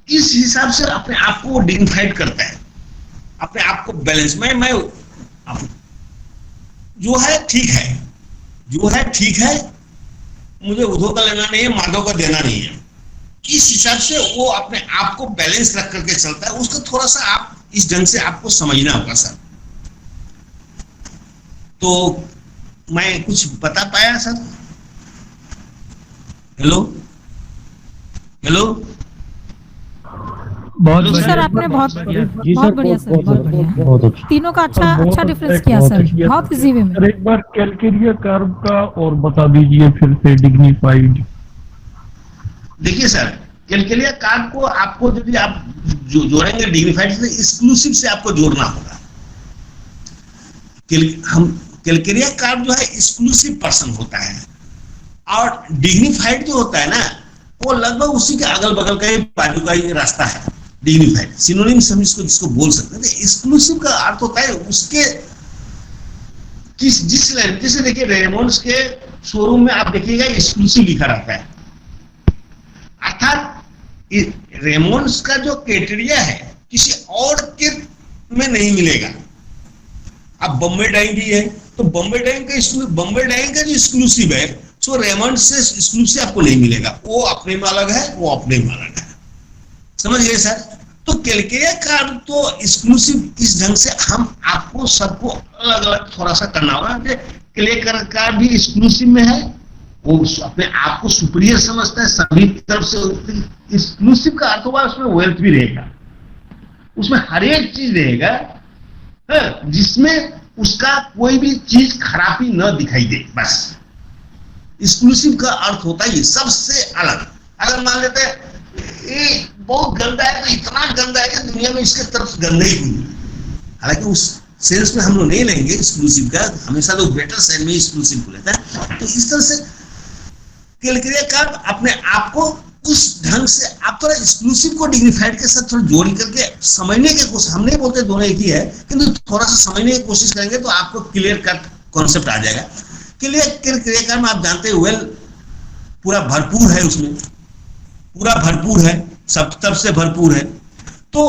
इस हिसाब से अपने आप को वो डिग्निफाइड करता है, अपने आप को बैलेंस में मैं जो है ठीक है, मुझे उधो का लेना नहीं है, माधव का देना नहीं है। इस हिसाब से वो अपने आप को बैलेंस रख करके चलता है। उसको थोड़ा सा आप इस ढंग से आपको समझना होगा सर। तो मैं कुछ बता पाया सर? हेलो बहुत सर, आपने बहुत बढ़िया सर, बहुत बढ़िया, तीनों का अच्छा डिफरेंस किया सर, बहुत इजी वे में। एक बार केलकेरिया कार्ड का और बता दीजिए फिर से डिग्निफाइड। देखिए सर, केलकेरिया कार्ड को आपको यदि आप जोड़ेंगे डिग्निफाइड से, एक्सक्लूसिव से आपको जोड़ना होगा। केलकेरिया कार्ड जो है एक्सक्लूसिव पर्सन होता है और डिग्निफाइड जो होता है ना वो लगभग उसी के अगल बगल का ही बाजू का ही रास्ता है। डिग्निफाइड सिनोनिम हम इसको जिसको बोल सकते हैं। एक्सक्लूसिव का अर्थ होता है उसके जिस जैसे देखिए रेमंड्स के शोरूम में आप देखिएगा एक्सक्लूसिव लिखा रहता है, अर्थात रेमंड्स का जो क्राइटेरिया है किसी और के में नहीं मिलेगा। अब बम्बे डाइंग भी है तो बम्बे डाइंग का जो एक्सक्लूसिव है सो रेमंड से एक्सक्लूसिव आपको नहीं मिलेगा, वो अपने में अलग है, वो अपने में अलग है। समझ गए सर? तो केलकेरिया कार्ड तो एक्सक्लूसिव इस ढंग से हम आपको सबको अलग अलग थोड़ा सा करना होगा। केलकेरिया कार्ड भी एक्सक्लूसिव में है, वो अपने आप को सुपीरियर समझता है सभी तरफ से। एक्सक्लूसिव का अर्थ होगा उसमें वेल्थ भी रहेगा, उसमें हर एक चीज रहेगा जिसमें उसका कोई भी चीज खराबी न दिखाई दे। बस एक्सक्लूसिव का अर्थ होता है ये सबसे अलग। अगर मान लेते हैं ये बहुत गंदा है तो इतना गंदा है कि दुनिया में इसके तरफ गंदा ही नहीं, हालांकि उस सेल्स में हम लोग नहीं लेंगे एक्सक्लूसिव का, हमेशा लोग बेटर साइड में एक्सक्लूसिव को लेता है। तो इस तरह से केलकेरिया कार्ड अपने आप को उस ढंग से आप थोड़ा एक्सक्लूसिव को डिग्निफाइड के साथ थोड़ा जोड़ करके समझने की कोशिश, हम नहीं बोलते दोनों एक ही है, किंतु थोड़ा सा समझने की कोशिश करेंगे तो आपको क्लियर कट कॉन्सेप्ट आ जाएगा। क्रियाकार में आप जानते हैं वेल पूरा भरपूर है, उसमें पूरा भरपूर है, सब तब से भरपूर है। तो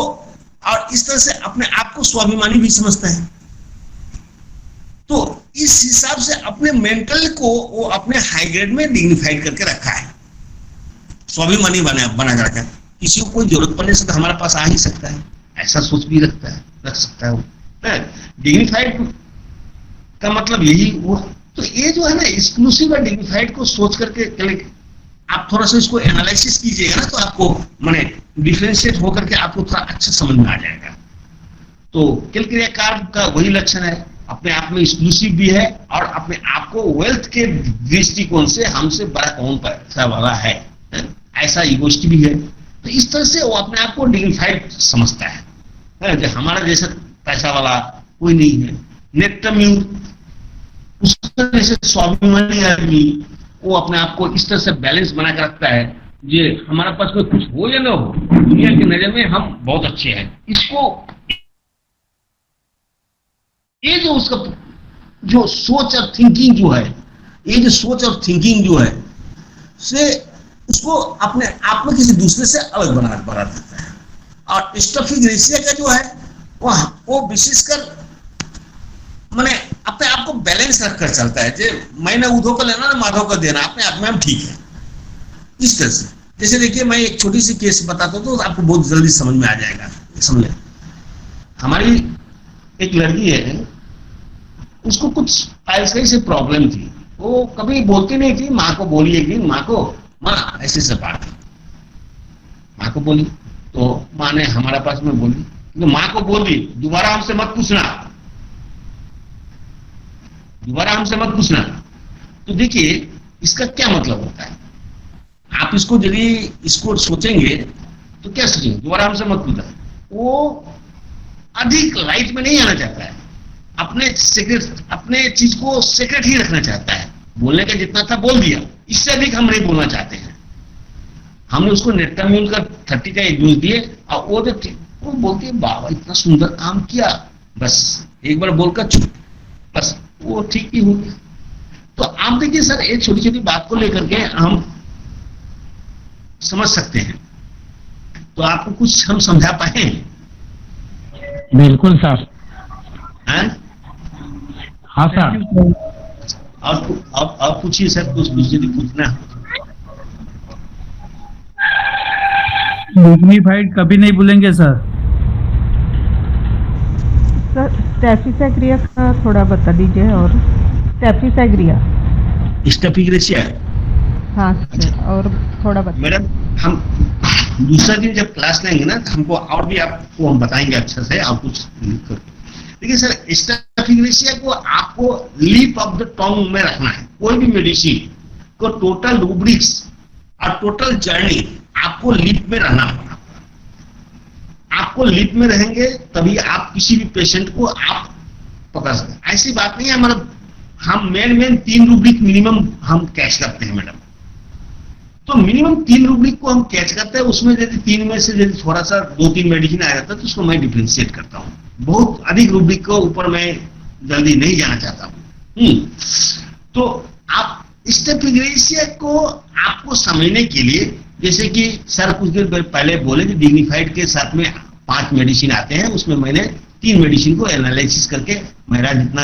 और इस तरह से अपने आप को स्वाभिमानी भी समझता है, तो इस हिसाब से अपने मेंटल को वो अपने हाई ग्रेड में डिग्निफाइड करके रखा है, स्वाभिमानी बना के रखा है। किसी को कोई जरूरत पड़ने से तो हमारे पास आ ही सकता है, ऐसा सोच भी रख सकता है वो। डिग्निफाइड का मतलब यही वो, तो ये जो है ना एक्सक्लूसिव और डिग्निफाइड को सोच करके आप थोड़ा सा इसको एनालिसिस कीजिएगा ना, तो आपको माने डिफरेंशिएट होकर के आपको थोड़ा अच्छा समझ में आ जाएगा। तो किल क्रियाकार का वही लक्षण है, अपने आप में एक्सक्लूसिव भी है और अपने आप को वेल्थ के दृष्टिकोण से हमसे बड़ा कौन पैसा वाला है, ऐसा इगोइस्ट भी है। तो इस तरह से वो अपने आप को डिग्निफाइड समझता है, जो हमारा जैसा पैसा वाला कोई नहीं है। नेक्टम्यूर उसका जैसे स्वाभिमानी आदमी, वो अपने आप को इस तरह से बैलेंस बना के रखता है, ये हमारे पास में कुछ हो या ना हो, दुनिया की नजर में हम बहुत अच्छे हैं। इसको ये जो उसका जो सोच और थिंकिंग जो है, ये जो सोच और थिंकिंग जो है से उसको अपने आप में किसी दूसरे से अलग बना देता है। और स्टफिग्रेसिया का जो है वो विशेषकर माने अपने आप को बैलेंस रखकर चलता है, जे मैंने उधो को लेना ना माधव को देना, अपने आप में हम ठीक है। इस तरह से जैसे देखिए मैं एक छोटी सी केस बताता हूं तो आपको बहुत जल्दी समझ में आ जाएगा। समझ लें, हमारी एक लड़की है, उसको कुछ ऐसे से प्रॉब्लम थी, वो कभी बोलती नहीं थी। माँ को बोली एक दिन, माँ को माँ ऐसे से बात, माँ को बोली तो माँ ने हमारे पास में बोली, तो माँ को बोली दोबारा हमसे मत पूछना, दोबारा हमसे मत पूछना। तो देखिए इसका क्या मतलब होता है, आप इसको यदि इसको सोचेंगे तो क्या सोचेंगे, दोबारा हमसे मत पूछना। वो अधिक लाइट में नहीं आना चाहता है, अपने सीक्रेट, अपने चीज को सीक्रेट ही रखना चाहता है। बोलने का जितना था बोल दिया, इससे अधिक हम नहीं बोलना चाहते हैं। हमने उसको नेट्टाम्यूल का 30 का एक डोज दिए और वो बोलती है बाबा इतना सुंदर काम किया, बस एक बार बोलकर चुप, बस वो ठीक ही हो गया। तो आप देखिए सर, एक छोटी छोटी बात को लेकर के हम समझ सकते हैं, तो आपको कुछ हम समझा पाए? बिल्कुल सर। हैं? हाँ सर। आप पूछिए सर, कुछ यदि पूछना। डिग्निफाइड कभी नहीं भूलेंगे सर। सर स्टेफिसेग्रिया का थोड़ा बता दीजिए। और स्टेफिसेग्रिया, स्टेफिग्रेसिया, हाँ सर, और थोड़ा बता। मैडम हम दूसरा दिन जब क्लास लेंगे ना तो हमको और भी आपको हम बताएंगे अच्छा से, और कुछ देखिए सर, स्टेफिग्रेसिया को आपको लीप ऑफ द टंग में रखना है। कोई भी मेडिसिन को टोटल रूब्रिक्स और टोटल जर्नी आपको लीप में रहना होगा। आपको लीप में रहेंगे तभी आप किसी भी पेशेंट को आप पकड़ सकते। ऐसी बात नहीं है, मतलब हम मेन 3 रूब्रिक मिनिमम हम कैच करते हैं मैडम। तो मिनिमम 3 रूब्रिक को हम कैच करते हैं, उसमें यदि 3 में से यदि थोड़ा सा 2-3 मेडिसिन आ जाता है तो उसको मैं डिफरेंशिएट करता हूँ। बहुत अधिक रूब्रिक को ऊपर मैं जल्दी नहीं जाना चाहता हूँ। तो आप स्टेफिग्रेसिया को आपको समझने के लिए, जैसे कि सर कुछ दिन पहले बोले कि डिग्निफाइड के साथ में 5 मेडिसिन आते हैं, उसमें मैंने 3 मेडिसिन को एनालिसिस करके मेरा जितना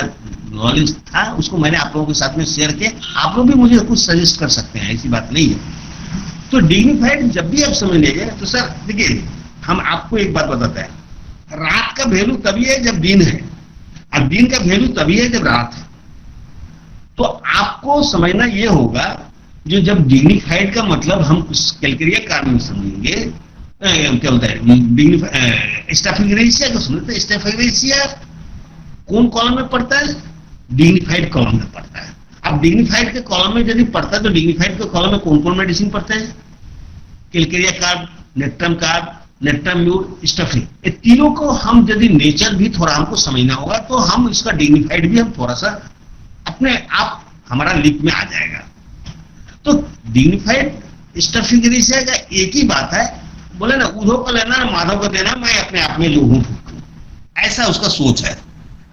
नॉलेज था उसको मैंने आप लोगों के साथ में शेयर किया। आप लोग भी मुझे कुछ सजेस्ट कर सकते हैं, ऐसी बात नहीं है। तो डिग्निफाइड जब भी आप समझ लीजिए तो सर देखिए, हम आपको एक बात बताते हैं, रात का वैल्यू तभी है जब दिन है, और दिन का वैल्यू तभी है जब रात है। तो आपको समझना ये होगा, जो जब डिग्निफाइड का मतलब हम कैलकेरिया कार्य में समझेंगे, क्या होता है स्टेफिग्रेसिया को समझते हैं। स्टेफिग्रेसिया कौन कॉलम में पड़ता है? डिग्निफाइड कॉलम में पड़ता है। अब डिग्निफाइड के कॉलम में यदि पड़ता है तो डिग्निफाइड के कॉलम में कौन कौन मेडिसिन पड़ता है? कैलकेरिया कार्ब, नेक्ट्रम कार्ब, नेक्ट्राम्यूर, स्टफिंग, ये तीनों को हम यदि नेचर भी थोड़ा हमको समझना होगा तो हम इसका डिग्निफाइड भी हम थोड़ा सा अपने आप हमारा लिप में आ जाएगा। तो डिग्निफाइड स्टफिग्रेसिया का एक ही बात है, बोले ना उधो को लेना ना माधव को देना, मैं अपने आप में जो हूं, ऐसा उसका सोच है।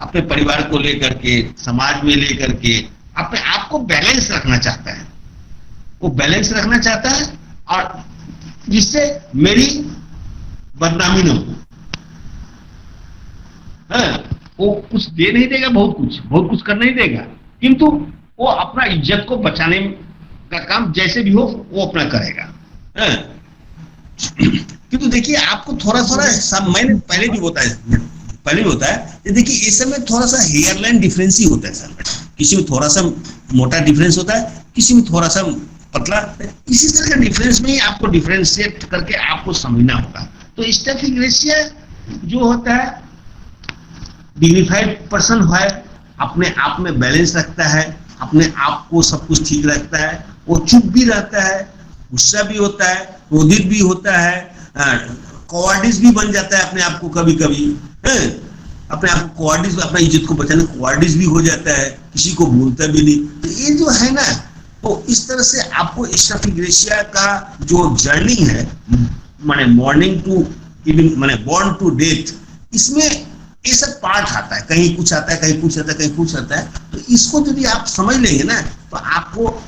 अपने परिवार को लेकर के, समाज में लेकर के अपने आप को बैलेंस रखना चाहता है, वो बैलेंस रखना चाहता है, और जिससे मेरी बदनामी न हो। वो कुछ दे नहीं देगा, बहुत कुछ कर नहीं देगा, किंतु वो अपना इज्जत को बचाने का काम जैसे भी हो वो अपना करेगा। किंतु देखिए आपको थोड़ा मैंने पहले भी होता है, देखिए इस समय थोड़ा सा हेयर लाइन डिफरेंस ही होता है सर। किसी में थोड़ा सा मोटा डिफरेंस होता है, किसी में थोड़ा सा पतला, इसी तरह का डिफरेंस में ही आपको डिफरेंशिएट करके आपको समझना होगा। तो स्टफिग्रेसिया जो होता है, डिग्निफाइड पर्सन है, अपने आप में बैलेंस रखता है, अपने आप को सब कुछ ठीक रखता है, वो चुप भी रहता है, गुस्सा भी होता है, क्रोधित भी होता है, कॉवार्डिस भी बन जाता है अपने आप को कभी कभी, अपने आप को कॉवार्डिस, अपना इज्जत को बचाने कॉवार्डिस भी हो जाता है, किसी को बोलता भी नहीं। तो ये जो है ना, तो इस तरह से आपको स्टफिग्रेसिया का जो जर्नी है, माने मॉर्निंग टू इवनिंग, माने बॉर्न टू डेथ, इसमें ये सब पार्ट आता है, कहीं कुछ आता है, कहीं कुछ आता है, कहीं कुछ आता है। तो इसको यदि आप समझ लेंगे ना, तो आपको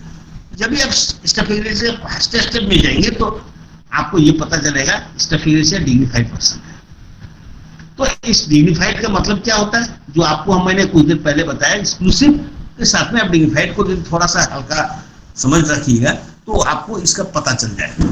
जब भी आप स्टफिग्रेसिया फर्स्ट स्टेप में जाएंगे तो आपको ये पता चलेगा स्टफिग्रेसिया डिग्निफाइड पर्सन है। तो इस डिग्निफाइड का मतलब क्या होता है, जो आपको मैंने कुछ देर पहले बताया, एक्सक्लूसिव के साथ में आप डिग्निफाइड को थोड़ा सा हल्का समझ रखिएगा तो आपको इसका पता चल जाएगा।